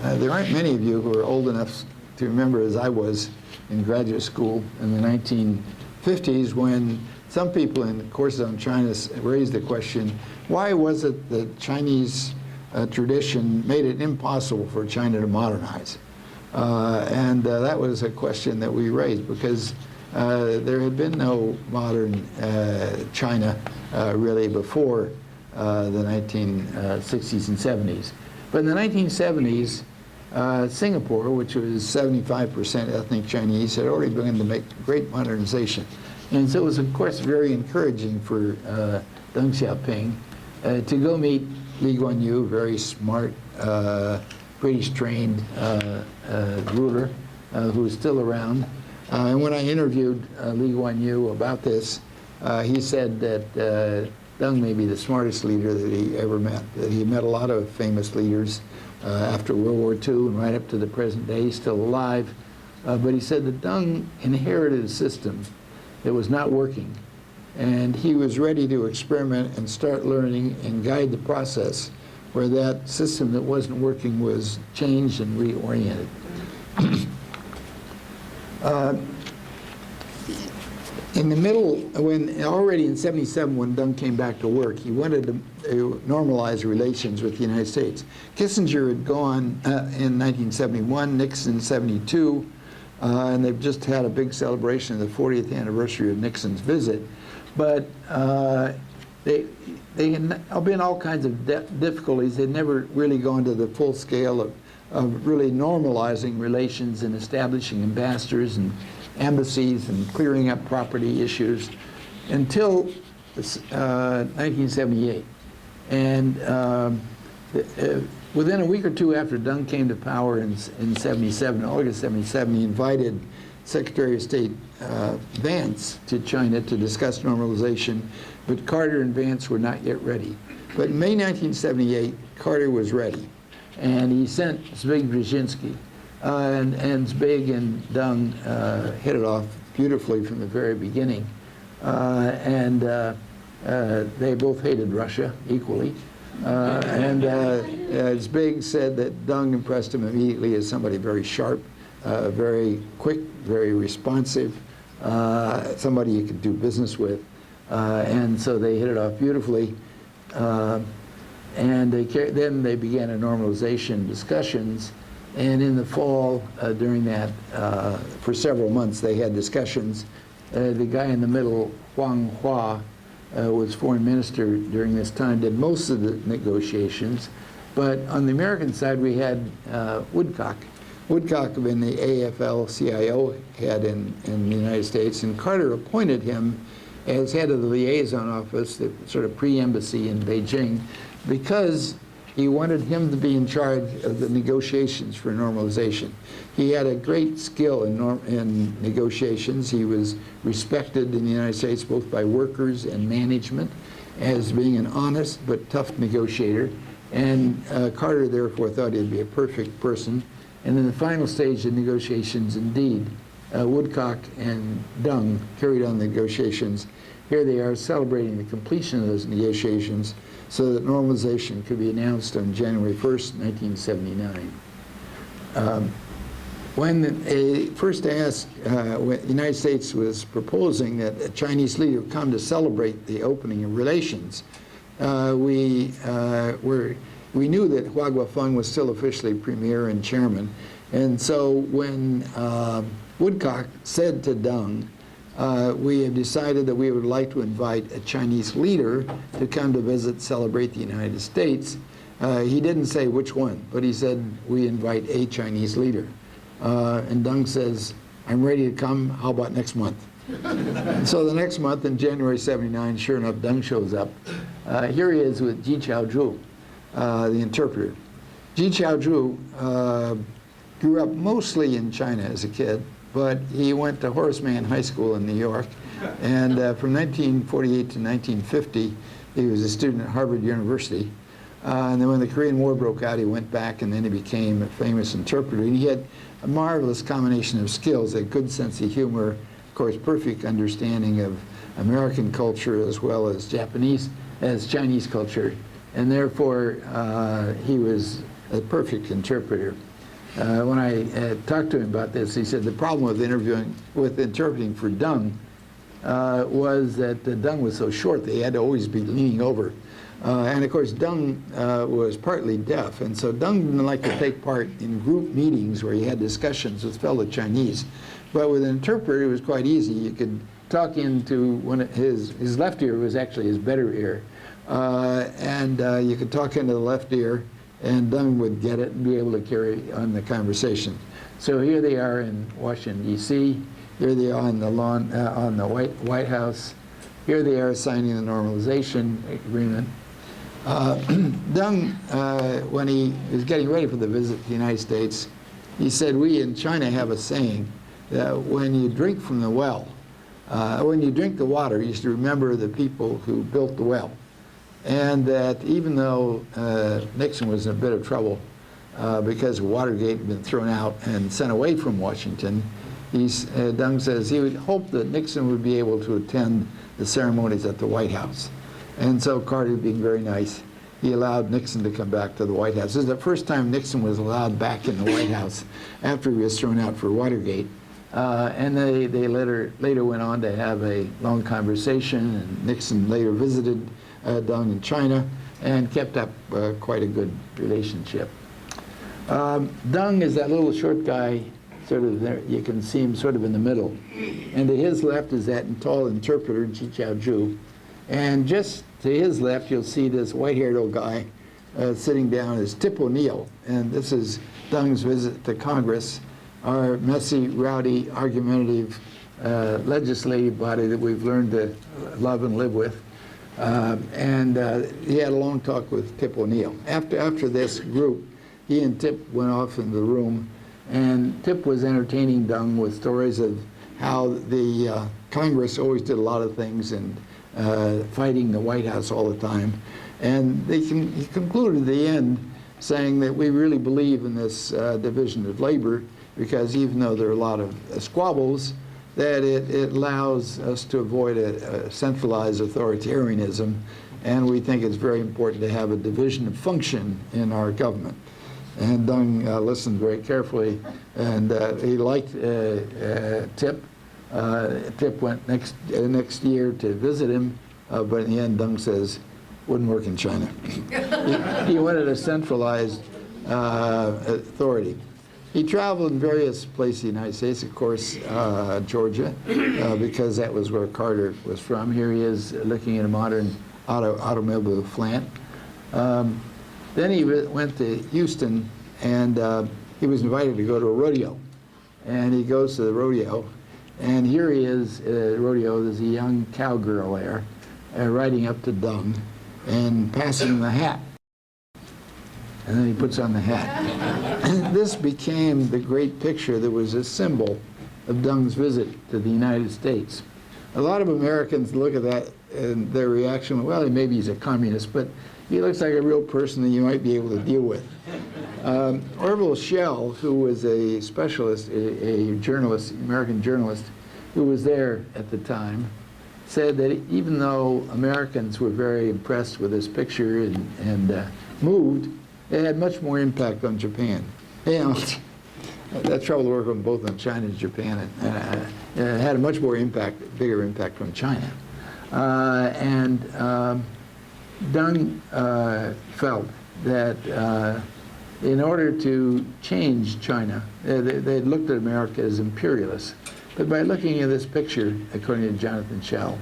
There aren't many of you who are old enough to remember, as I was in graduate school in the 1950s, when some people in courses on China raised the question, why was it that Chinese tradition made it impossible for China to modernize? And that was a question that we raised because there had been no modern China really before the 1960s and 70s. But in the 1970s, Singapore, which was 75% ethnic Chinese, had already begun to make great modernization. And so it was, of course, very encouraging for Deng Xiaoping to go meet Lee Kuan Yew, very smart, British-trained ruler who is still around. And when I interviewed Lee Kuan Yew about this, he said that Deng may be the smartest leader that he ever met, that he met a lot of famous leaders after World War II and right up to the present day. He's still alive. But he said that Deng inherited a system that was not working. And he was ready to experiment and start learning and guide the process where that system that wasn't working was changed and reoriented. In the middle, already in 77, when Deng came back to work, he wanted to normalize relations with the United States. Kissinger had gone in 1971, Nixon in 72, and they've just had a big celebration of the 40th anniversary of Nixon's visit. But they have been all kinds of difficulties. They've never really gone to the full scale of really normalizing relations and establishing ambassadors and embassies and clearing up property issues until 1978. And within a week or two after Deng came to power in 77, August 77, he invited Secretary of State Vance to China to discuss normalization, but Carter and Vance were not yet ready. But in May 1978, Carter was ready, and he sent Zbig Brzezinski, and Zbig and Deng hit it off beautifully from the very beginning, and they both hated Russia equally. Zbig said that Deng impressed him immediately as somebody very sharp, very quick, very responsive, somebody you could do business with. And so they hit it off beautifully. And then they began a normalization discussions. And in the fall, during that, for several months, they had discussions. The guy in the middle, Huang Hua, was foreign minister during this time, did most of the negotiations. But on the American side, we had Woodcock. Woodcock had been the AFL-CIO head in the United States, and Carter appointed him as head of the liaison office, the sort of pre-embassy in Beijing, because he wanted him to be in charge of the negotiations for normalization. He had a great skill in negotiations. He was respected in the United States both by workers and management as being an honest but tough negotiator. And Carter, therefore, thought he'd be a perfect person. And in the final stage of negotiations, indeed, Woodcock and Deng carried on the negotiations. Here they are celebrating the completion of those negotiations so that normalization could be announced on January 1st, 1979. When they first asked, when the United States was proposing that a Chinese leader come to celebrate the opening of relations, we knew that Hua Guofeng was still officially premier and chairman. And so when Woodcock said to Deng, we have decided that we would like to invite a Chinese leader to come to visit, celebrate the United States, he didn't say which one, but he said, we invite a Chinese leader. And Deng says, I'm ready to come, how about next month? So the next month, in January 79, sure enough, Deng shows up. Here he is with Ji Chaozhu, the interpreter. Ji Chaozhu grew up mostly in China as a kid, but he went to Horace Mann High School in New York. And from 1948 to 1950, he was a student at Harvard University. And then when the Korean War broke out, he went back, and then he became a famous interpreter. And he had a marvelous combination of skills, a good sense of humor, of course, perfect understanding of American culture as well as Chinese culture. And therefore, he was a perfect interpreter. When I talked to him about this, he said the problem with interpreting for Deng was that Deng was so short that he had to always be leaning over. And of course, Deng was partly deaf, and so Deng didn't like to take part in group meetings where he had discussions with fellow Chinese. But with an interpreter, it was quite easy. You could talk into his left ear was actually his better ear, and you could talk into the left ear, and Deng would get it and be able to carry on the conversation. So here they are in Washington, D.C. Here they are on the lawn, on the White House. Here they are signing the normalization agreement. Deng, when he was getting ready for the visit to the United States, he said, we in China have a saying that when you drink from the well, when you drink the water, you should remember the people who built the well. And that even though Nixon was in a bit of trouble because Watergate had been thrown out and sent away from Washington, Deng says he would hope that Nixon would be able to attend the ceremonies at the White House. And so Carter, being very nice, he allowed Nixon to come back to the White House. This is the first time Nixon was allowed back in the White House after he was thrown out for Watergate. And they later went on to have a long conversation, and Nixon later visited Deng in China and kept up quite a good relationship. Deng is that little short guy sort of there. You can see him sort of in the middle. And to his left is that tall interpreter, Ji Chao-ju. And just to his left, you'll see this white-haired old guy sitting down is Tip O'Neill. And this is Deng's visit to Congress, our messy, rowdy, argumentative legislative body that we've learned to love and live with. He had a long talk with Tip O'Neill. After this group, he and Tip went off in the room, and Tip was entertaining Deng with stories of how the Congress always did a lot of things and fighting the White House all the time. And he concluded at the end saying that we really believe in this division of labor, because even though there are a lot of squabbles, that it allows us to avoid a centralized authoritarianism, and we think it's very important to have a division of function in our government. And Deng listened very carefully, and he liked Tip. Tip went next year to visit him, but in the end, Deng says, wouldn't work in China. He wanted a centralized authority. He traveled in various places in the United States, of course, Georgia, because that was where Carter was from. Here he is looking at a modern automobile plant. Then he went to Houston, and he was invited to go to a rodeo. And he goes to the rodeo, and here he is at a rodeo. There's a young cowgirl there, riding up to Deng and passing him the hat. And then he puts on the hat. And this became the great picture that was a symbol of Deng's visit to the United States. A lot of Americans look at that and their reaction, well, maybe he's a communist, but he looks like a real person that you might be able to deal with. Orville Schell, who was a specialist, a journalist, American journalist, who was there at the time, said that even though Americans were very impressed with this picture and moved, it had much more impact on Japan. You know, that's trouble working both on China and Japan. It had a much more impact, bigger impact on China. Deng felt that in order to change China, they looked at America as imperialists. But by looking at this picture, according to Jonathan Schell,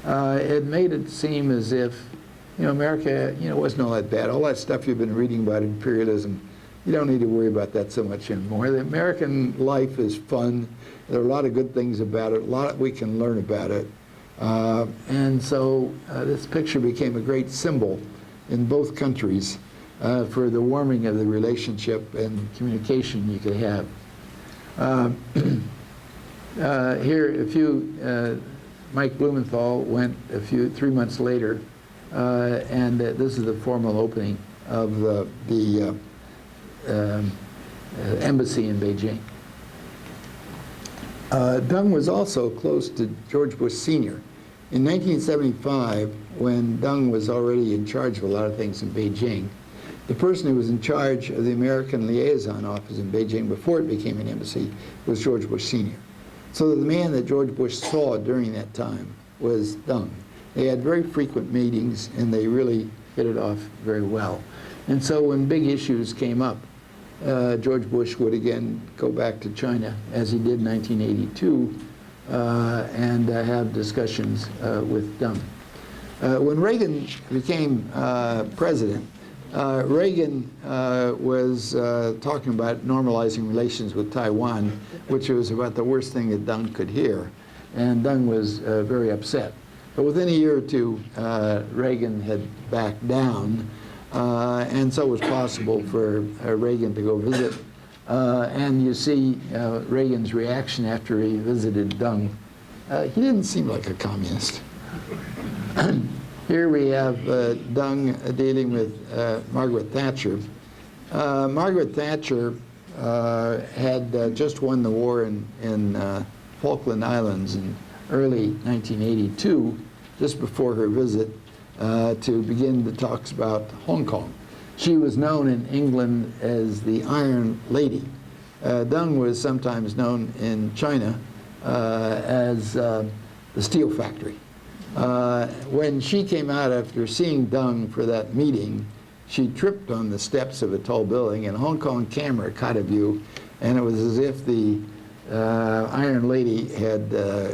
it made it seem as if America, wasn't all that bad. All that stuff you've been reading about imperialism, you don't need to worry about that so much anymore. The American life is fun. There are a lot of good things about it, a lot we can learn about it. And so this picture became a great symbol in both countries for the warming of the relationship and communication you could have. Here, Mike Blumenthal went 3 months later, and this is the formal opening of the embassy in Beijing. Deng was also close to George Bush Sr. In 1975, when Deng was already in charge of a lot of things in Beijing, the person who was in charge of the American Liaison Office in Beijing before it became an embassy was George Bush Sr. So the man that George Bush saw during that time was Deng. They had very frequent meetings, and they really hit it off very well. And so when big issues came up, George Bush would again go back to China, as he did in 1982, and have discussions with Deng. When Reagan became president, Reagan was talking about normalizing relations with Taiwan, which was about the worst thing that Deng could hear. And Deng was very upset. But within a year or two, Reagan had backed down, and so it was possible for Reagan to go visit. And you see Reagan's reaction after he visited Deng. He didn't seem like a communist. Here we have Deng dealing with Margaret Thatcher. Margaret Thatcher had just won the war in Falkland Islands in early 1982, just before her visit to begin the talks about Hong Kong. She was known in England as the Iron Lady. Deng was sometimes known in China as the Steel Factory. When she came out after seeing Deng for that meeting, she tripped on the steps of a tall building, and a Hong Kong camera caught a view, And it was as if the Iron Lady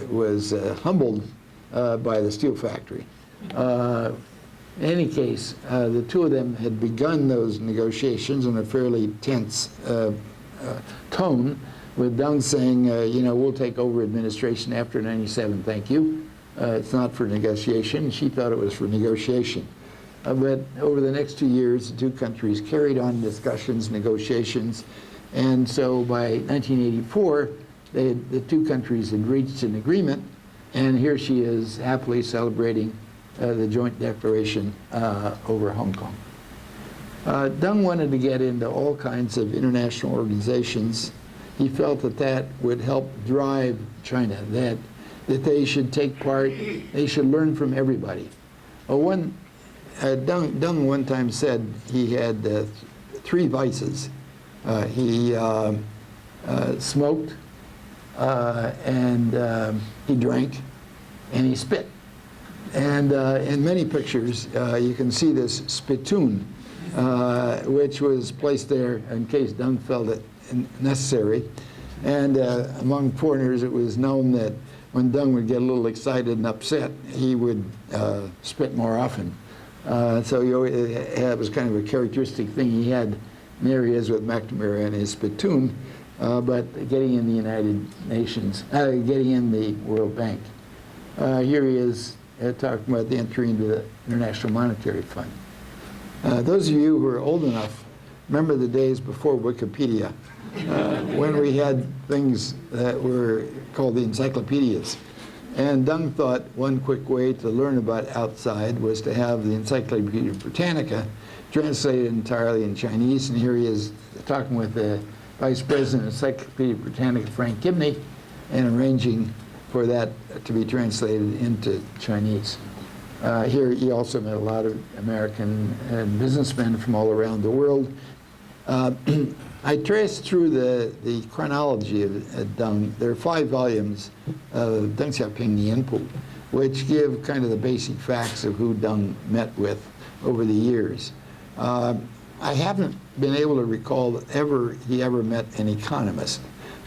was humbled by the steel factory. In any case, the two of them had begun those negotiations in a fairly tense tone, with Deng saying, you know, we'll take over administration after '97, thank you. It's not for negotiation. She thought it was for negotiation. But over the next 2 years, the two countries carried on discussions, negotiations, and so by 1984, the two countries had reached an agreement, and here she is happily celebrating the joint declaration over Hong Kong. Deng wanted to get into all kinds of international organizations. He felt that that would help drive China, that they should take part, they should learn from everybody. Deng one time said he had 3 vices. He smoked, and he drank, and he spit. And in many pictures, you can see this spittoon, which was placed there in case Deng felt it necessary. And among foreigners, it was known that when Deng would get a little excited and upset, he would spit more often. So it was kind of a characteristic thing he had. And there he is with McNamara and his spittoon, but getting in the United Nations, getting in the World Bank. Here he is talking about the entry into the International Monetary Fund. Those of you who are old enough remember the days before Wikipedia, when we had things that were called the encyclopedias. And Deng thought one quick way to learn about outside was to have the Encyclopedia Britannica translated entirely in Chinese. And here he is talking with the Vice President of Encyclopedia Britannica, Frank Gibney, and arranging for that to be translated into Chinese. Here he also met a lot of American businessmen from all around the world. I traced through the chronology of Deng. There are 5 volumes of Deng Xiaoping Nianpu, which give kind of the basic facts of who Deng met with over the years. I haven't been able to recall that he ever met an economist,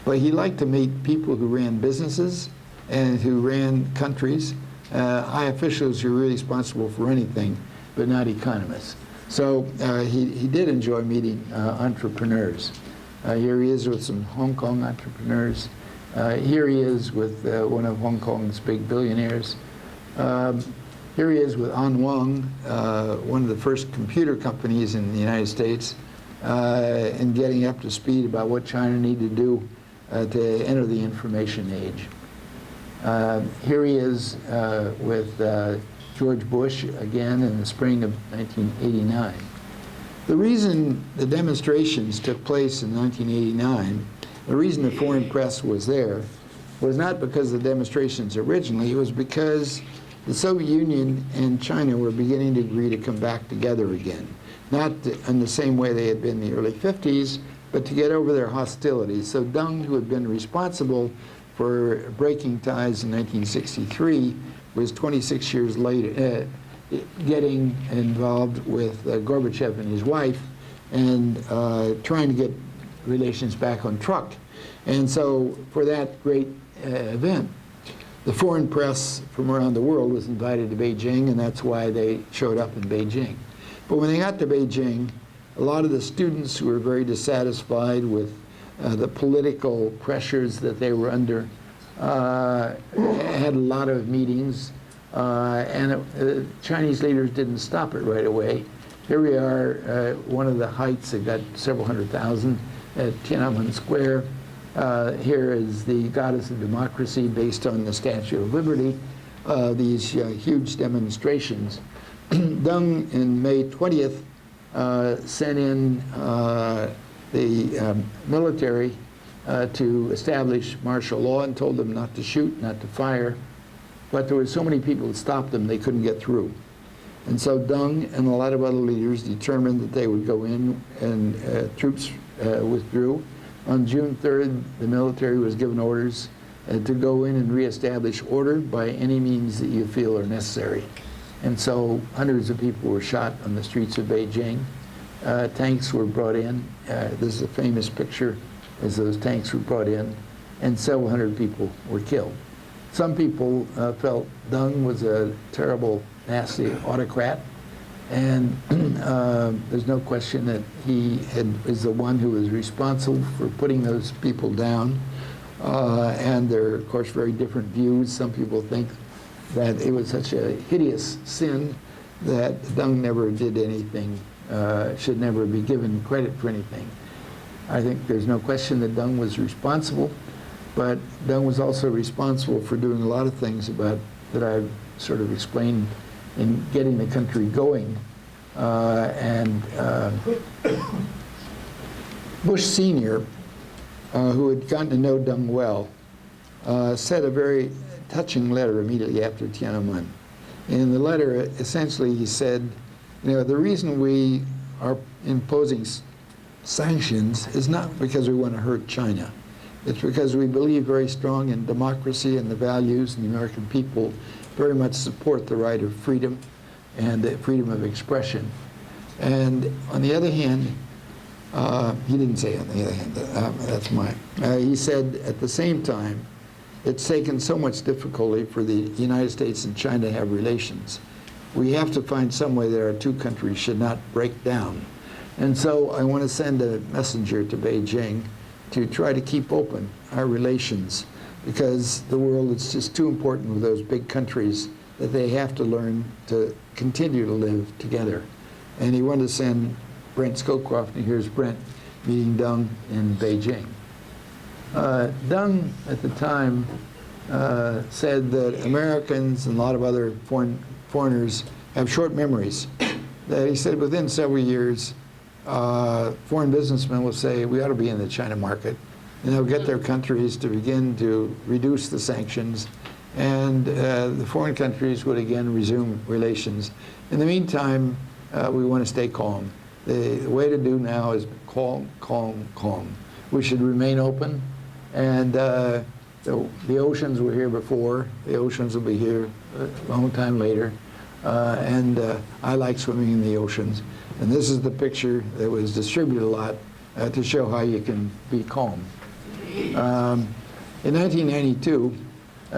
but he liked to meet people who ran businesses and who ran countries, high officials who were really responsible for anything, but not economists. So he did enjoy meeting entrepreneurs. Here he is with some Hong Kong entrepreneurs. Here he is with one of Hong Kong's big billionaires. Here he is with An Wang, one of the first computer companies in the United States, and getting up to speed about what China needed to do to enter the information age. Here he is with George Bush again in the spring of 1989. The reason the demonstrations took place in 1989, the reason the foreign press was there, was not because of the demonstrations originally, it was because the Soviet Union and China were beginning to agree to come back together again. Not in the same way they had been in the early 50s, but to get over their hostilities. So Deng, who had been responsible for breaking ties in 1963, was 26 years later getting involved with Gorbachev and his wife and trying to get relations back on track. And so for that great event, the foreign press from around the world was invited to Beijing, and that's why they showed up in Beijing. But when they got to Beijing, a lot of the students who were very dissatisfied with the political pressures that they were under had a lot of meetings, and Chinese leaders didn't stop it right away. Here we are, one of the heights that got several 100,000 at Tiananmen Square. Here is the goddess of democracy based on the Statue of Liberty, these huge demonstrations. Deng, in May 20th, sent in the military to establish martial law and told them not to shoot, not to fire. But there were so many people that stopped them, they couldn't get through. And so Deng and a lot of other leaders determined that they would go in, and troops withdrew. On June 3rd, the military was given orders to go in and reestablish order by any means that you feel are necessary. And so hundreds of people were shot on the streets of Beijing. Tanks were brought in. This is a famous picture as those tanks were brought in, and several hundred people were killed. Some people felt Deng was a terrible, nasty autocrat, and there's no question that he is the one who was responsible for putting those people down. And there are, of course, very different views. Some people think that it was such a hideous sin that Deng never did anything, should never be given credit for anything. I think there's no question that Deng was responsible, but Deng was also responsible for doing a lot of things that I've sort of explained in getting the country going. Bush Sr., who had gotten to know Deng well, said a very touching letter immediately after Tiananmen. In the letter, essentially, he said, you know, the reason we are imposing sanctions is not because we want to hurt China. It's because we believe very strong in democracy and the values, and the American people very much support the right of freedom and the freedom of expression. And on the other hand, he didn't say on the other hand, that's mine. He said at the same time, it's taken so much difficulty for the United States and China to have relations. We have to find some way that our two countries should not break down. And so I want to send a messenger to Beijing to try to keep open our relations, because the world is just too important with those big countries that they have to learn to continue to live together. And he wanted to send Brent Scowcroft, and here's Brent meeting Deng in Beijing. Deng, at the time, said that Americans and a lot of other foreigners have short memories. That he said within several years, foreign businessmen will say, we ought to be in the China market. And they'll get their countries to begin to reduce the sanctions, and the foreign countries would again resume relations. In the meantime, we want to stay calm. The way to do now is calm, calm, calm. We should remain open, and the oceans were here before. The oceans will be here a long time later, and I like swimming in the oceans. And this is the picture that was distributed a lot to show how you can be calm. In 1992,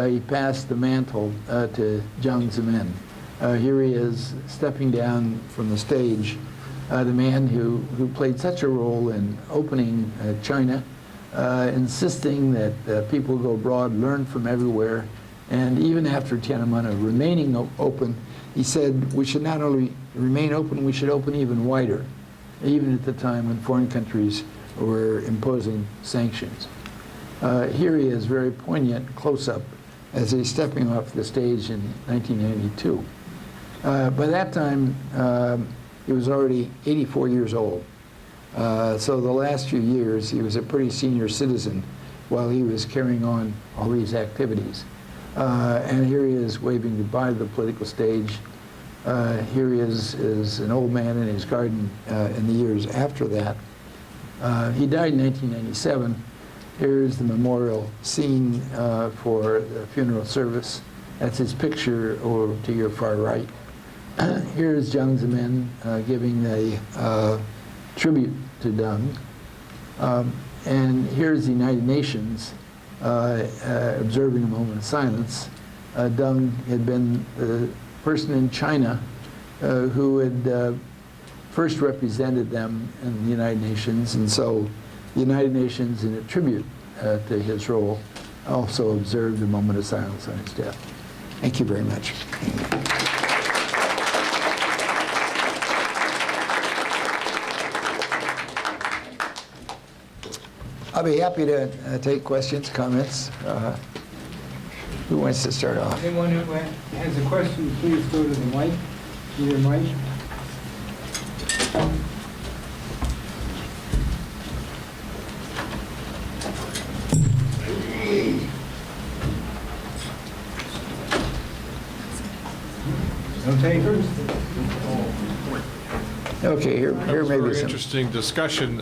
he passed the mantle to Jiang Zemin. Here he is stepping down from the stage, the man who played such a role in opening China, insisting that people go abroad, learn from everywhere, and even after Tiananmen remaining open, he said we should not only remain open, we should open even wider, even at the time when foreign countries were imposing sanctions. Here he is, very poignant close-up, as he's stepping off the stage in 1992. By that time, he was already 84 years old. So the last few years, he was a pretty senior citizen while he was carrying on all these activities. And here he is waving goodbye to the political stage. Here he is an old man in his garden in the years after that. He died in 1997. Here's the memorial scene for the funeral service. That's his picture over to your far right. Here's Jiang Zemin giving a tribute to Deng. And here's the United Nations observing a moment of silence. Deng had been the person in China who had first represented them in the United Nations, and so the United Nations, in a tribute to his role, also observed a moment of silence on his death. Thank you very much. I'll be happy to take questions, comments. Who wants to start off? Anyone who has a question, please go to the mic. Your mic. No takers? Okay, here maybe very some. interesting discussion.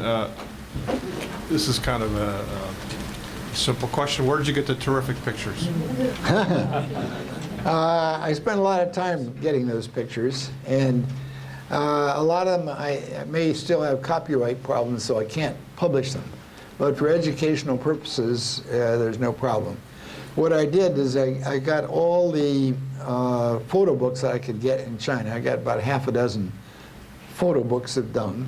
This is kind of a simple question. Where did you get the terrific pictures? I spent a lot of time getting those pictures, and a lot of them I may still have copyright problems, so I can't publish them. but for educational purposes, there's no problem. What I did is I got all the photo books that I could get in China. I got about half a dozen photo books of Deng.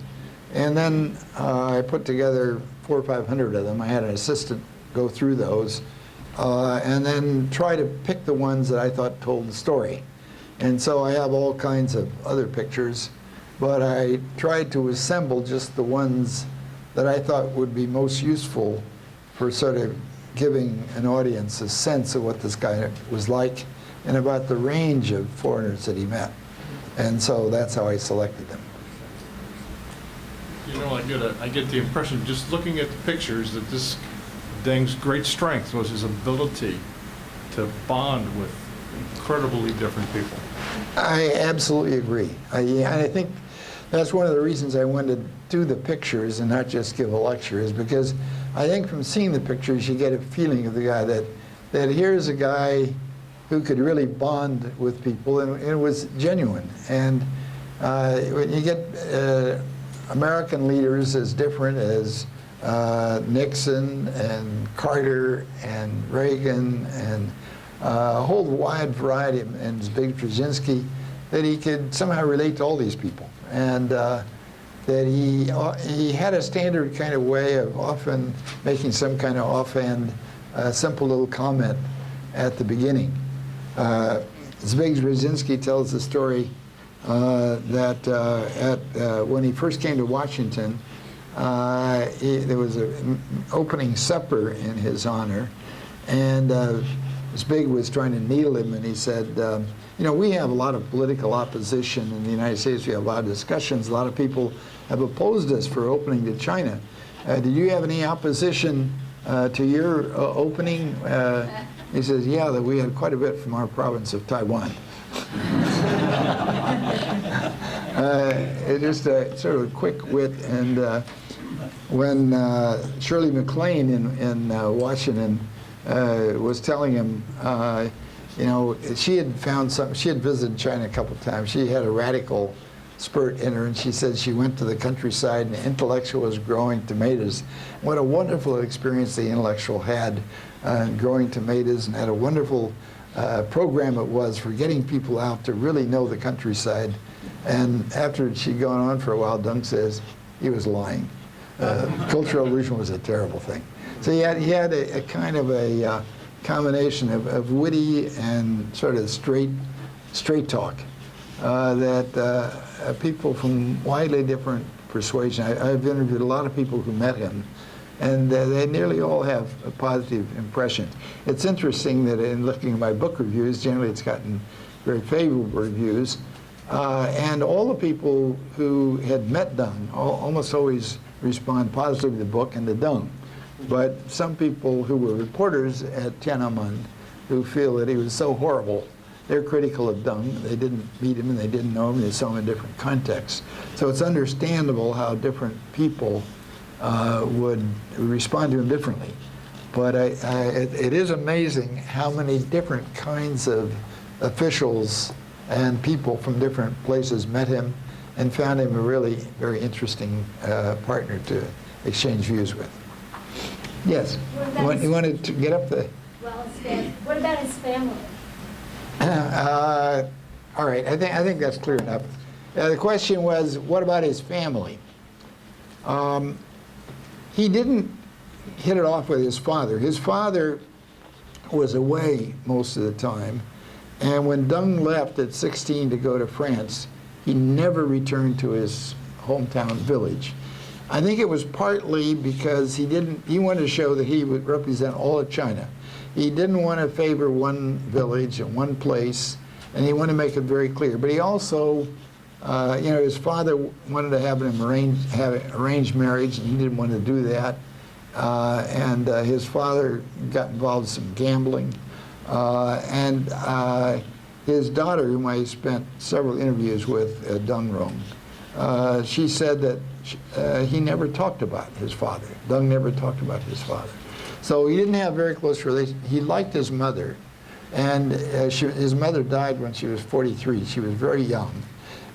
And then I put together 400 or 500 of them. I had an assistant go through those and then try to pick the ones that I thought told the story. And so I have all kinds of other pictures, but I tried to assemble just the ones that I thought would be most useful for sort of giving an audience a sense of what this guy was like and about the range of foreigners that he met. And so that's how I selected them. You know, I get the impression, just looking at the pictures, that this Deng's great strength was his ability to bond with incredibly different people. I absolutely agree. I think that's one of the reasons I wanted to do the pictures and not just give a lecture, is because I think from seeing the pictures you get a feeling of the guy that here's a guy who could really bond with people, and it was genuine. And when you get American leaders as different as Nixon and Carter and Reagan and a whole wide variety, and Zbigniew Brzezinski, that he could somehow relate to all these people. And that he had a standard kind of way of often making some kind of offhand, simple little comment at the beginning. Zbigniew Brzezinski tells the story that when he first came to Washington, there was an opening supper in his honor, and Zbig was trying to needle him, and he said, you know, we have a lot of political opposition in the United States. We have a lot of discussions. A lot of people have opposed us for opening to China. Did you have any opposition to your opening? He says, yeah, that we had quite a bit from our province of Taiwan. It's just a sort of a quick wit. And when Shirley MacLaine in Washington was telling him, you know, she had found something. She had visited China a couple of times. She had a radical spurt in her, and she said she went to the countryside and the intellectual was growing tomatoes. What a wonderful experience the intellectual had growing tomatoes, and had a wonderful program it was for getting people out to really know the countryside. And after she'd gone on for a while, Deng says he was lying. Cultural Revolution was a terrible thing. So he had a kind of a combination of witty and sort of straight talk that people from widely different persuasion. I've interviewed a lot of people who met him, and they nearly all have a positive impression. It's interesting that in looking at my book reviews, generally it's gotten very favorable reviews, and all the people who had met Deng almost always respond positively to the book and to Deng. But some people who were reporters at Tiananmen who feel that he was so horrible, they're critical of Deng. They didn't meet him and they didn't know him. They saw him in different contexts. So it's understandable how different people would respond to him differently. But it is amazing how many different kinds of officials and people from different places met him and found him a really very interesting partner to exchange views with. Yes. You wanted to get up the... Well, what about his family? All right, I think that's clear enough. The question was, what about his family? He didn't hit it off with his father. His father was away most of the time, and when Deng left at 16 to go to France, he never returned to his hometown village. I think it was partly because he wanted to show that he would represent all of China. He didn't want to favor one village and one place, and he wanted to make it very clear. But he also, you know, his father wanted to have an arranged marriage, and he didn't want to do that. And his father got involved in some gambling. And his daughter, whom I spent several interviews with, Deng Rong, she said that he never talked about his father. Deng never talked about his father. So he didn't have very close relations. He liked his mother, and his mother died when she was 43. She was very young.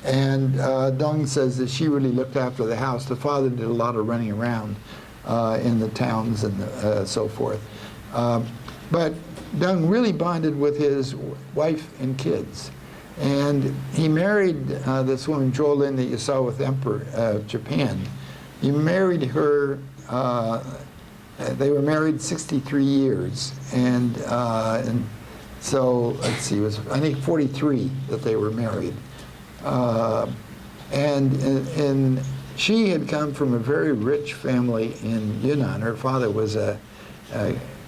And Deng says that she really looked after the house. The father did a lot of running around. in the towns and so forth. But Deng really bonded with his wife and kids. And he married this woman, Jolin, that you saw with the Emperor of Japan. He married her, they were married 63 years. And so, let's see, it was, I think, 43 that they were married. And she had come from a very rich family in Yunnan. Her father was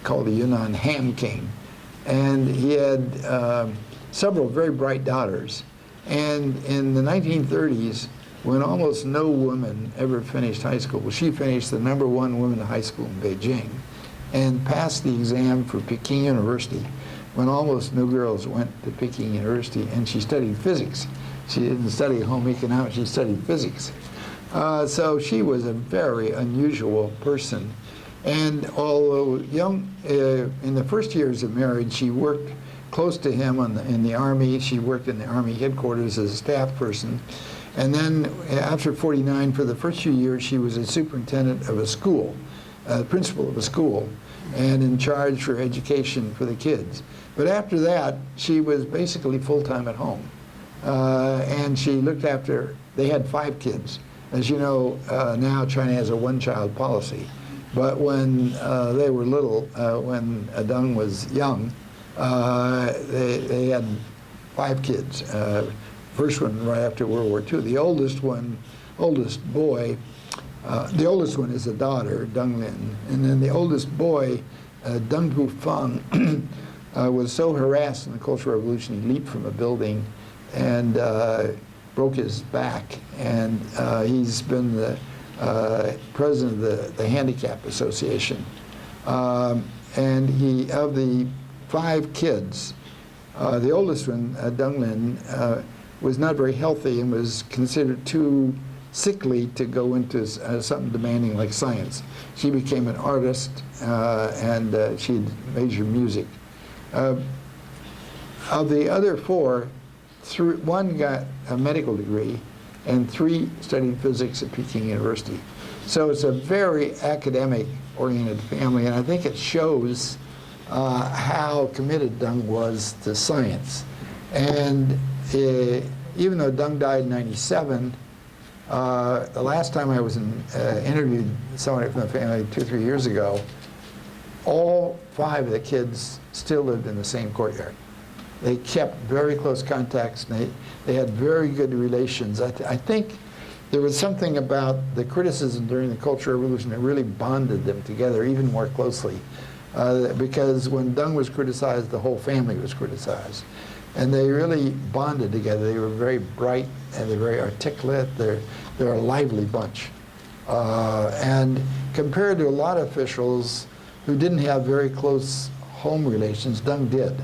called the Yunnan Ham King. And he had several very bright daughters. And in the 1930s, when almost no woman ever finished high school, well, she finished the #1 women high school in Beijing and passed the exam for Peking University when almost no girls went to Peking University, and she studied physics. She didn't study home economics, she studied physics. So she was a very unusual person. And although young, in the first years of marriage, she worked close to him in the Army. She worked in the Army headquarters as a staff person. And then after 49, for the first few years, she was a superintendent of a school, principal of a school, and in charge for education for the kids. But after that, she was basically full-time at home. And she looked after, they had 5 kids. As you know, now China has a one-child policy. But when they were little, when Deng was young, they had 5 kids. First one right after World War II. The oldest boy, the oldest one is a daughter, Deng Lin. And then the oldest boy, Deng Bufang, was so harassed in the Cultural Revolution, he leaped from a building and broke his back. And he's been the president of the Handicap Association. And he, of the 5 kids, the oldest one, Deng Lin, was not very healthy and was considered too sickly to go into something demanding like science. She became an artist and she majored in music. Of the other 4, 1 got a medical degree and 3 studied physics at Peking University. So it's a very academic-oriented family, and I think it shows how committed Deng was to science. And even though Deng died in 97, the last time I was interviewed somebody from the family 2 or 3 years ago, all 5 of the kids still lived in the same courtyard. They kept very close contacts, and they had very good relations. I think there was something about the criticism during the Cultural Revolution that really bonded them together even more closely. Because when Deng was criticized, the whole family was criticized. And they really bonded together. They were very bright, and they're very articulate. They're a lively bunch. And compared to a lot of officials who didn't have very close home relations, Deng did.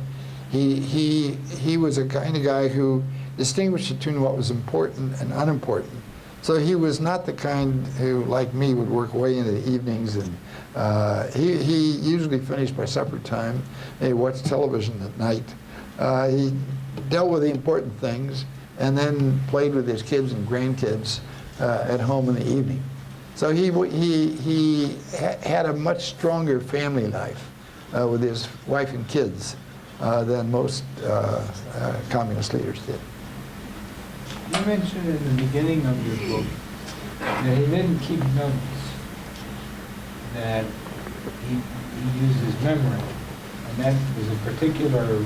He was a kind of guy who distinguished between what was important and unimportant. So he was not the kind who, like me, would work way into the evenings, and he usually finished by supper time. He watched television at night. He dealt with the important things and then played with his kids and grandkids at home in the evening. So he had a much stronger family life with his wife and kids than most communist leaders did. You mentioned in the beginning of your book that he didn't keep notes, that he used his memory, and that was a particular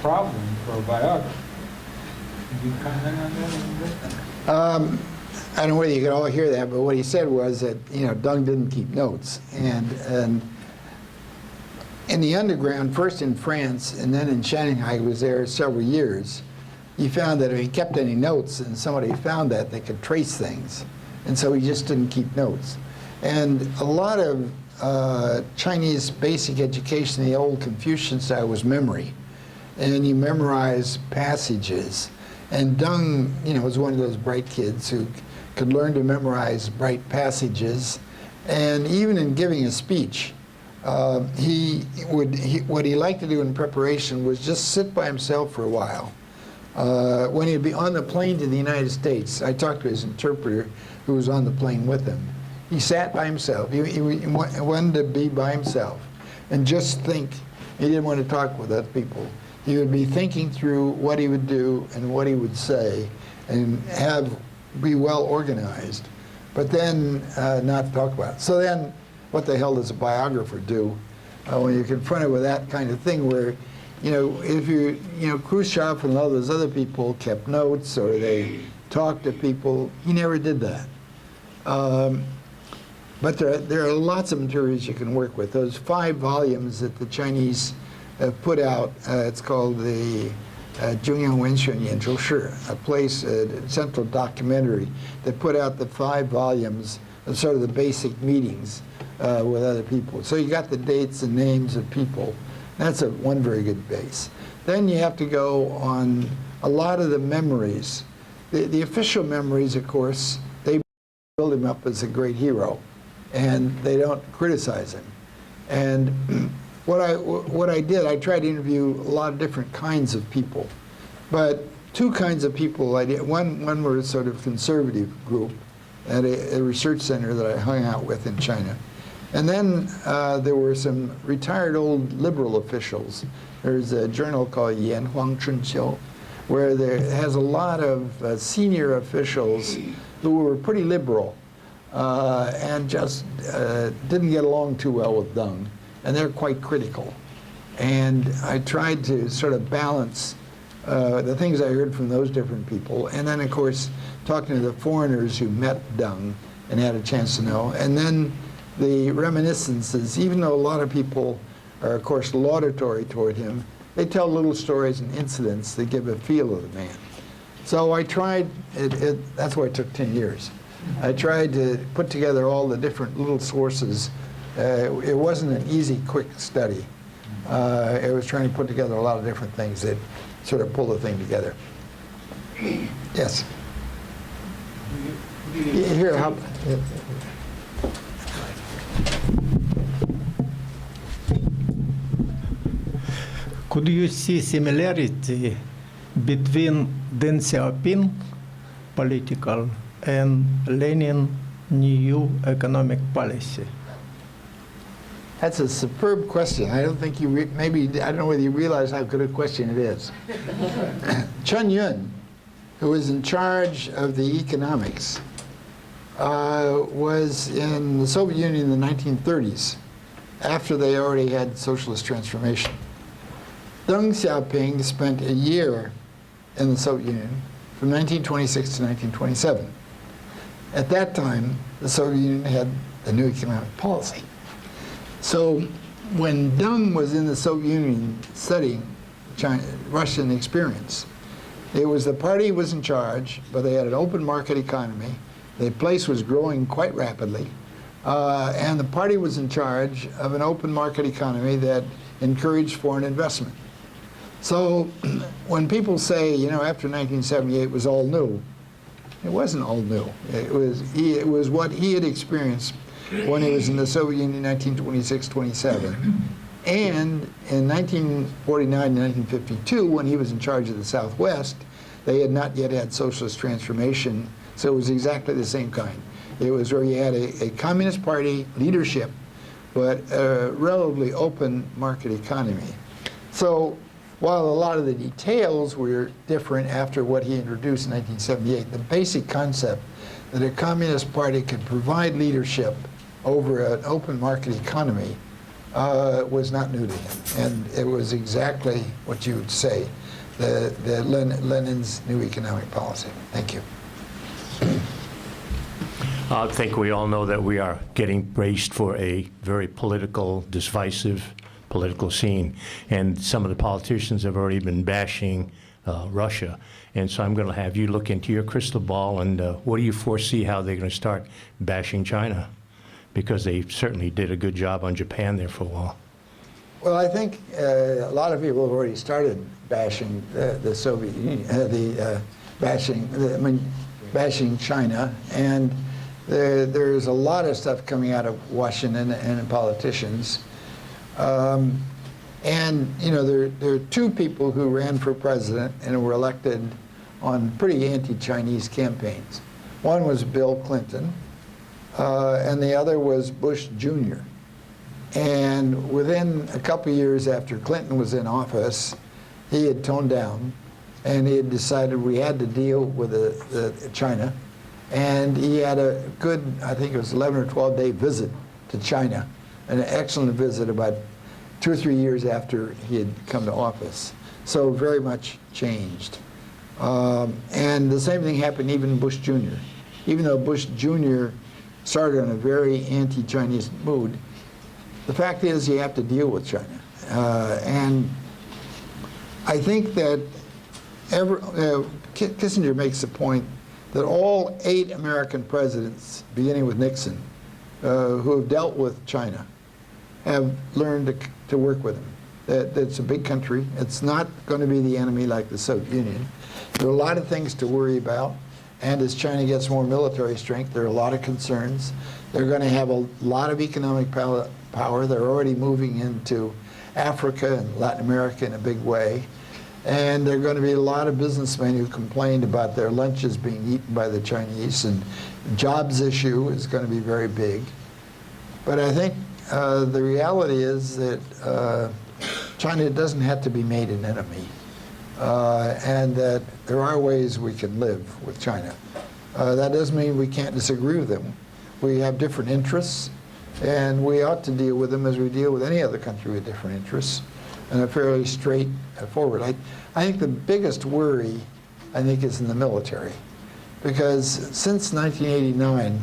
problem for a biographer. Could you comment on that a little bit? I don't know whether you could all hear that, but what he said was that, you know, Deng didn't keep notes. And in the underground, first in France and then in Shanghai, he was there several years. He found that if he kept any notes and somebody found that, they could trace things. And so he just didn't keep notes. And a lot of Chinese basic education, the old Confucian style, was memory. And you memorize passages. And Deng, you know, was one of those bright kids who could learn to memorize bright passages. And even in giving a speech, what he liked to do in preparation was just sit by himself for a while. When he'd be on the plane to the United States, I talked to his interpreter who was on the plane with him. He sat by himself. He wanted to be by himself and just think. He didn't want to talk with other people. He would be thinking through what he would do and what he would say and be well organized, but then not talk about it. So then what the hell does a biographer do when you're confronted with that kind of thing where, if Khrushchev and all those other people kept notes or they talked to people, he never did that. But there are lots of materials you can work with. Those 5 volumes that the Chinese have put out, it's called the Zhongyang Wenxuan Yanzhou Shi, a central documentary that put out the 5 volumes of sort of the basic meetings with other people. So you got the dates and names of people. That's one very good base. Then you have to go on a lot of the memories. The official memories, of course, they build him up as a great hero, and they don't criticize him. And what I did, I tried to interview a lot of different kinds of people, but 2 kinds of people I did. One were a sort of conservative group at a research center that I hung out with in China. And then there were some retired old liberal officials. There's a journal called Yan Huang Chunqiu, where there has a lot of senior officials who were pretty liberal and just didn't get along too well with Deng, and they're quite critical. And I tried to sort of balance the things I heard from those different people, and then, of course, talking to the foreigners who met Deng and had a chance to know, and then the reminiscences. Even though a lot of people are, of course, laudatory toward him, they tell little stories and incidents that give a feel of the man. So I tried, that's why it took 10 years. I tried to put together all the different little sources. It wasn't an easy, quick study. It was trying to put together a lot of different things that sort of pull the thing together. Yes? Here, how... Could you see similarity between Deng Xiaoping political and Lenin new economic policy? That's a superb question. I don't think you, I don't know whether you realize how good a question it is. Chen Yun, who was in charge of the economics, was in the Soviet Union in the 1930s, after they already had socialist transformation. Deng Xiaoping spent a year in the Soviet Union from 1926 to 1927. At that time, the Soviet Union had a new economic policy. So when Deng was in the Soviet Union studying Russian experience, it was the party was in charge, but they had an open market economy. The place was growing quite rapidly, and the party was in charge of an open market economy that encouraged foreign investment. So when people say, after 1978 was all new, it wasn't all new. It was what he had experienced when he was in the Soviet Union in 1926-27, and in 1949 and 1952, when he was in charge of the Southwest, they had not yet had socialist transformation, so it was exactly the same kind. It was where you had a Communist Party leadership, but a relatively open market economy. So while a lot of the details were different after what he introduced in 1978, the basic concept that a Communist Party could provide leadership over an open market economy was not new to him. And it was exactly what you would say, Lenin's new economic policy. Thank you. I think we all know that we are getting braced for a very political, divisive political scene. And some of the politicians have already been bashing Russia. And so I'm going to have you look into your crystal ball and what do you foresee how they're going to start bashing China? Because they certainly did a good job on Japan there for a while. Well, I think a lot of people have already started bashing the Soviet Union, bashing China, and there's a lot of stuff coming out of Washington and politicians. And there are 2 people who ran for president and were elected on pretty anti-Chinese campaigns. One was Bill Clinton, and the other was Bush Jr. And within a couple of years after Clinton was in office, he had toned down, and he had decided we had to deal with China. And he had a good, I think it was 11 or 12-day visit to China, an excellent visit about 2 or 3 years after he had come to office. So very much changed. And the same thing happened even in Bush Jr. Even though Bush Jr. started on a very anti-Chinese mood, the fact is you have to deal with China. And I think that Kissinger makes the point that all 8 American presidents, beginning with Nixon, who have dealt with China, have learned to work with them. It's a big country. It's not going to be the enemy like the Soviet Union. There are a lot of things to worry about. And as China gets more military strength, there are a lot of concerns. They're going to have a lot of economic power. They're already moving into Africa and Latin America in a big way. And there are going to be a lot of businessmen who complained about their lunches being eaten by the Chinese, and the jobs issue is going to be very big. But I think the reality is that China doesn't have to be made an enemy, and that there are ways we can live with China. That doesn't mean we can't disagree with them. We have different interests, and we ought to deal with them as we deal with any other country with different interests, and a fairly straightforward. I think the biggest worry, I think, is in the military, because since 1989,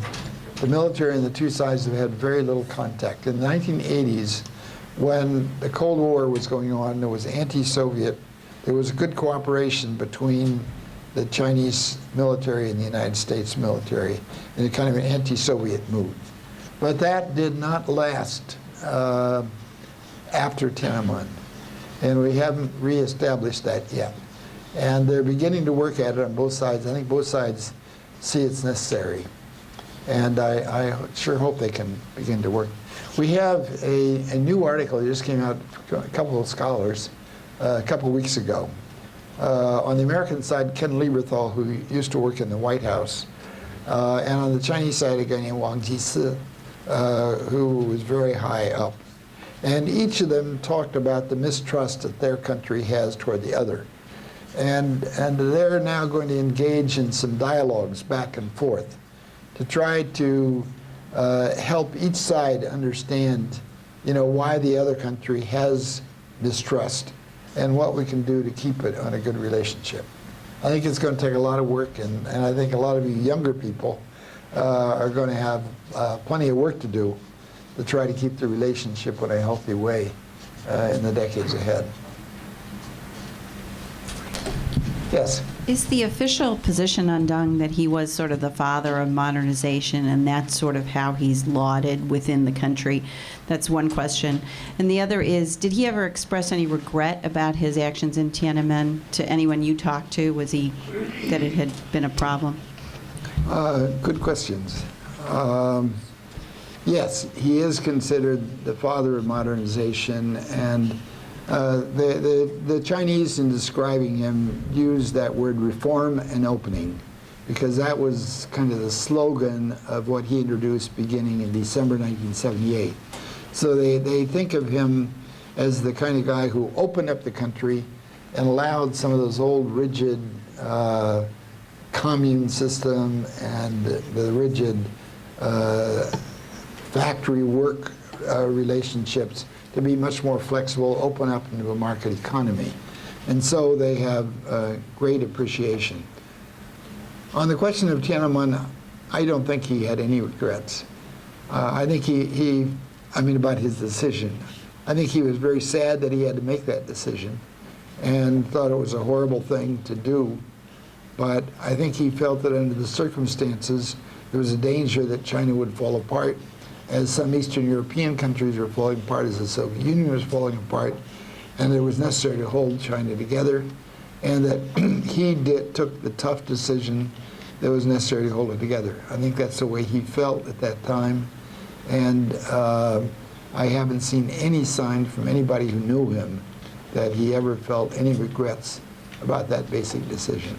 the military and the two sides have had very little contact. In the 1980s, when the Cold War was going on, there was anti-Soviet, there was good cooperation between the Chinese military and the United States military in a kind of an anti-Soviet mood. But that did not last after Tiananmen, and we haven't reestablished that yet. And they're beginning to work at it on both sides. I think both sides see it's necessary. And I sure hope they can begin to work. We have a new article that just came out, a couple of scholars, a couple of weeks ago. On the American side, Ken Lieberthal, who used to work in the White House, and on the Chinese side, a guy named Wang Jisi, who was very high up. And each of them talked about the mistrust that their country has toward the other. And they're now going to engage in some dialogues back and forth to try to help each side understand, why the other country has mistrust and what we can do to keep it on a good relationship. I think it's going to take a lot of work, and I think a lot of you younger people are going to have plenty of work to do to try to keep the relationship in a healthy way in the decades ahead. Yes? Is the official position on Deng that he was sort of the father of modernization, and that's sort of how he's lauded within the country? That's one question. And the other is, did he ever express any regret about his actions in Tiananmen to anyone you talked to? Was he, that it had been a problem? Good questions. Yes, he is considered the father of modernization, and the Chinese, in describing him, used that word reform and opening, because that was kind of the slogan of what he introduced beginning in December 1978. So they think of him as the kind of guy who opened up the country and allowed some of those old rigid commune system and the rigid factory work relationships to be much more flexible, open up into a market economy. And so they have great appreciation. On the question of Tiananmen, I don't think he had any regrets. I think about his decision. I think he was very sad that he had to make that decision and thought it was a horrible thing to do. But I think he felt that under the circumstances, there was a danger that China would fall apart, as some Eastern European countries were falling apart, as the Soviet Union was falling apart, and it was necessary to hold China together, and that he took the tough decision that was necessary to hold it together. I think that's the way he felt at that time, and I haven't seen any sign from anybody who knew him that he ever felt any regrets about that basic decision.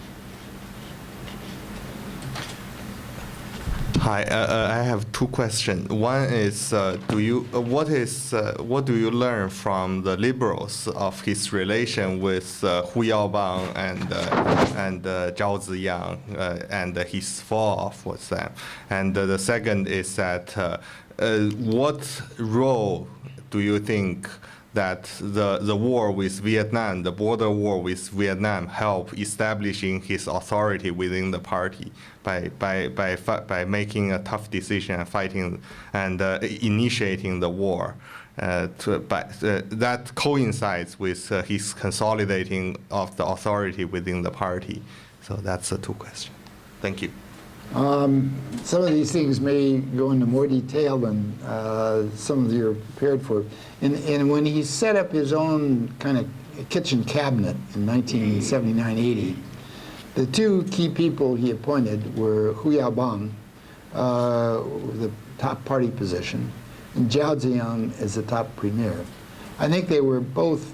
Hi, I have two questions. One is, what do you learn from the liberals of his relation with Hu Yaobang and Zhao Ziyang and his fall off with them? And the second is that what role do you think that the war with Vietnam, the border war with Vietnam, helped establishing his authority within the party by making a tough decision and fighting and initiating the war? That coincides with his consolidating of the authority within the party. So that's the two questions. Thank you. Some of these things may go into more detail than some of you are prepared for. And when he set up his own kind of kitchen cabinet in 1979-80, the two key people he appointed were Hu Yaobang, the top party position, and Zhao Ziyang as the top premier. I think they were both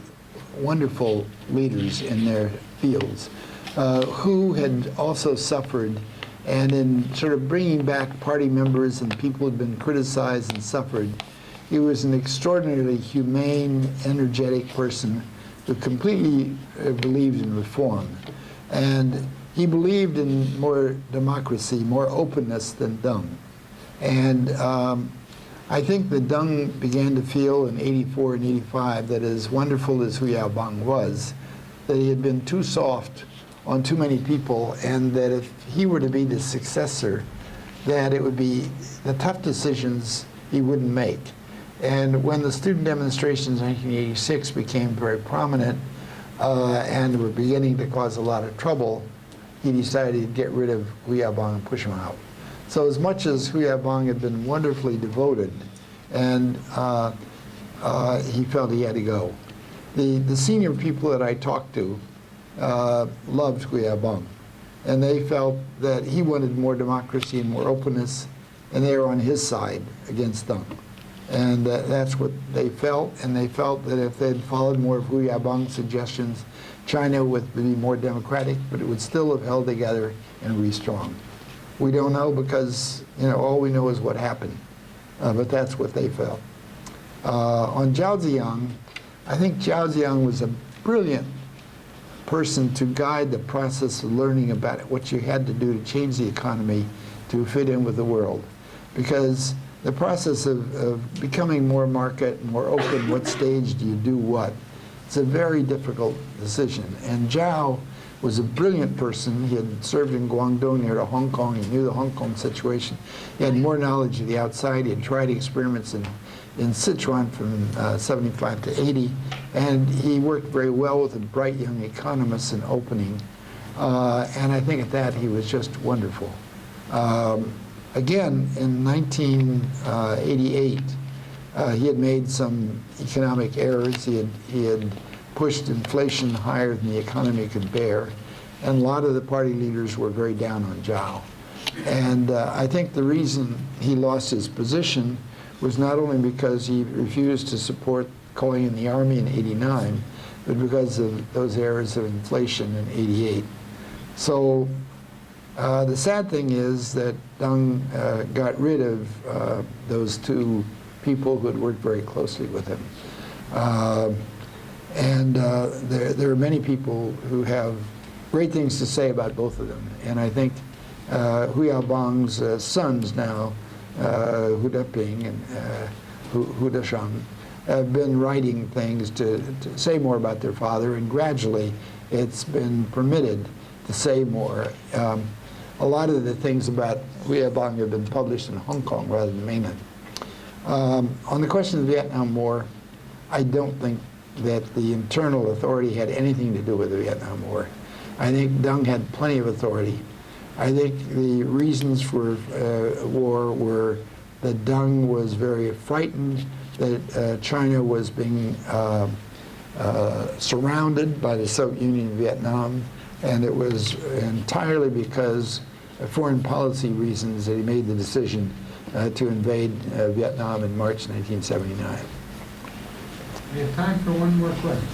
wonderful leaders in their fields. Hu had also suffered, and in sort of bringing back party members and people who had been criticized and suffered, he was an extraordinarily humane, energetic person who completely believed in reform. And he believed in more democracy, more openness than Deng. And I think that Deng began to feel in 84 and 85 that as wonderful as Hu Yaobang was, that he had been too soft on too many people, and that if he were to be the successor, that it would be the tough decisions he wouldn't make. And when the student demonstrations in 1986 became very prominent and were beginning to cause a lot of trouble, he decided to get rid of Hu Yaobang and push him out. So as much as Hu Yaobang had been wonderfully devoted, and he felt he had to go. The senior people that I talked to loved Hu Yaobang, and they felt that he wanted more democracy and more openness, and they were on his side against Deng. And that's what they felt, and they felt that if they'd followed more of Hu Yaobang's suggestions, China would be more democratic, but it would still have held together and be strong. We don't know because, all we know is what happened, but that's what they felt. On Zhao Ziyang, I think Zhao Ziyang was a brilliant person to guide the process of learning about what you had to do to change the economy to fit in with the world. Because the process of becoming more market, more open, what stage do you do what? It's a very difficult decision. And Zhao was a brilliant person. He had served in Guangdong near to Hong Kong. He knew the Hong Kong situation. He had more knowledge of the outside. He had tried experiments in Sichuan from 75 to 80. And he worked very well with the bright young economists in opening. And I think at that he was just wonderful. Again, in 1988, he had made some economic errors. He had pushed inflation higher than the economy could bear, and a lot of the party leaders were very down on Zhao. And I think the reason he lost his position was not only because he refused to support calling in the army in 89, but because of those errors of inflation in 88. So the sad thing is that Deng got rid of those two people who had worked very closely with him. There are many people who have great things to say about both of them. And I think Hu Yaobang's sons now, Hu Deping and Hu Desheng, have been writing things to say more about their father, and gradually it's been permitted to say more. A lot of the things about Hu Yaobang have been published in Hong Kong rather than mainland. On the question of the Vietnam War, I don't think that the internal authority had anything to do with the Vietnam War. I think Deng had plenty of authority. I think the reasons for war were that Deng was very frightened that China was being surrounded by the Soviet Union in Vietnam, and it was entirely because of foreign policy reasons that he made the decision to invade Vietnam in March 1979. We have time for one more question.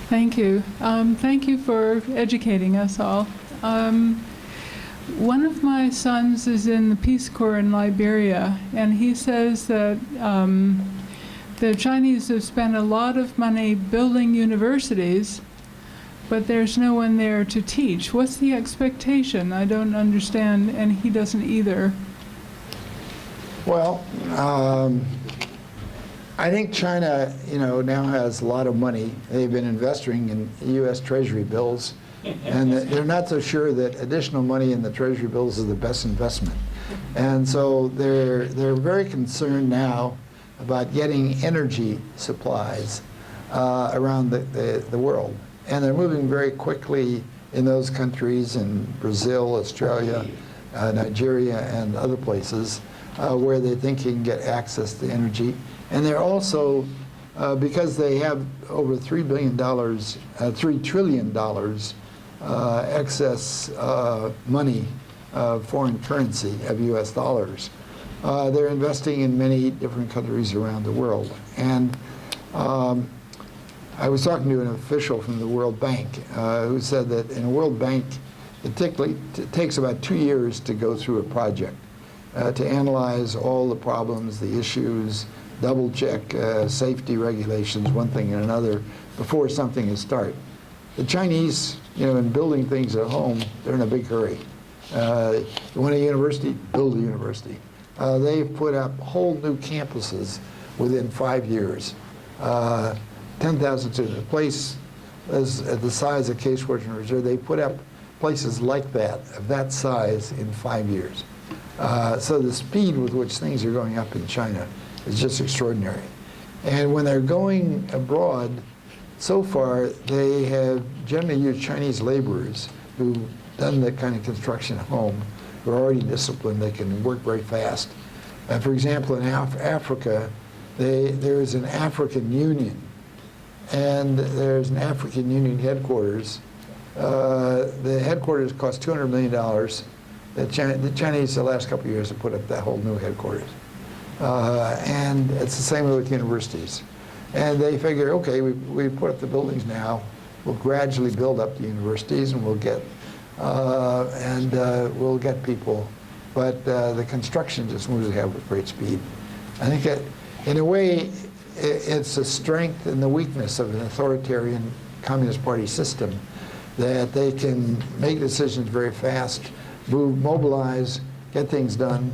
Thank you. Thank you for educating us all. One of my sons is in the Peace Corps in Liberia, and he says that the Chinese have spent a lot of money building universities, but there's no one there to teach. What's the expectation? I don't understand, and he doesn't either. Well, I think China, now has a lot of money. They've been investing in U.S. Treasury bills, and they're not so sure that additional money in the Treasury bills is the best investment. And so they're very concerned now about getting energy supplies around the world. And they're moving very quickly in those countries, in Brazil, Australia, Nigeria, and other places, where they think you can get access to energy. And they're also, because they have over $3 trillion excess money, foreign currency of US dollars, they're investing in many different countries around the world. And I was talking to an official from the World Bank who said that in a World Bank, it takes about 2 years to go through a project, to analyze all the problems, the issues, double check safety regulations, one thing and another, before something is started. The Chinese, in building things at home, they're in a big hurry. You want a university? Build a university. They've put up whole new campuses within 5 years. 10,000 students. A place as the size of Case Western Reserve, they put up places like that, of that size, in 5 years. So the speed with which things are going up in China is just extraordinary. And when they're going abroad, so far they have generally used Chinese laborers who've done that kind of construction at home, who are already disciplined, they can work very fast. For example, in Africa, there is an African Union, and there's an African Union headquarters. The headquarters cost $200 million. The Chinese, the last couple of years, have put up that whole new headquarters. And it's the same way with universities. And they figure, okay, we put up the buildings now, we'll gradually build up the universities, and we'll get people. But the construction just moves ahead with great speed. I think that, in a way, it's the strength and the weakness of an authoritarian Communist Party system, that they can make decisions very fast, mobilize, get things done.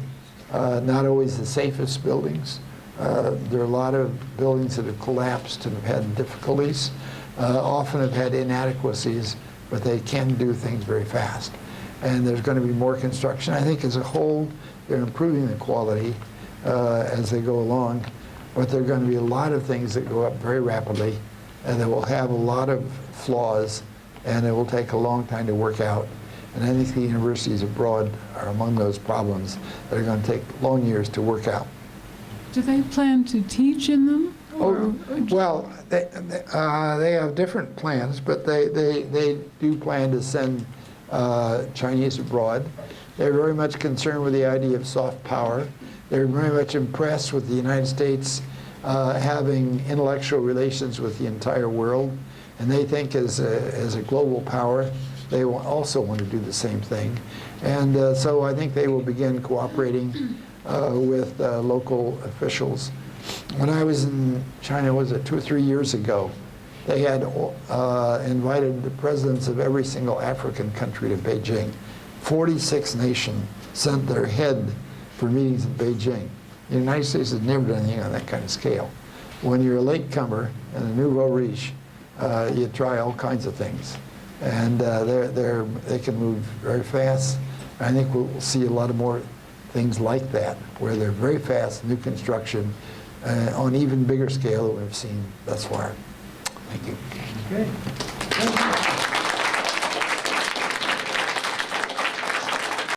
Not always the safest buildings. There are a lot of buildings that have collapsed and have had difficulties, often have had inadequacies, but they can do things very fast. And there's going to be more construction. I think as a whole, they're improving the quality as they go along, but there are going to be a lot of things that go up very rapidly, and they will have a lot of flaws, and it will take a long time to work out. And I think the universities abroad are among those problems that are going to take long years to work out. Do they plan to teach in them? Well, they have different plans, but they do plan to send Chinese abroad. They're very much concerned with the idea of soft power. They're very much impressed with the United States having intellectual relations with the entire world. And they think as a global power, they will also want to do the same thing. And so I think they will begin cooperating with local officials. When I was in China, was it 2 or 3 years ago, they had invited the presidents of every single African country to Beijing. 46 nations sent their head for meetings in Beijing. The United States has never done anything on that kind of scale. When you're a latecomer and a nouveau riche, you try all kinds of things. And they can move very fast. I think we'll see a lot of more things like that, where they're very fast, new construction, on even bigger scale than we've seen thus far. Thank you. Okay.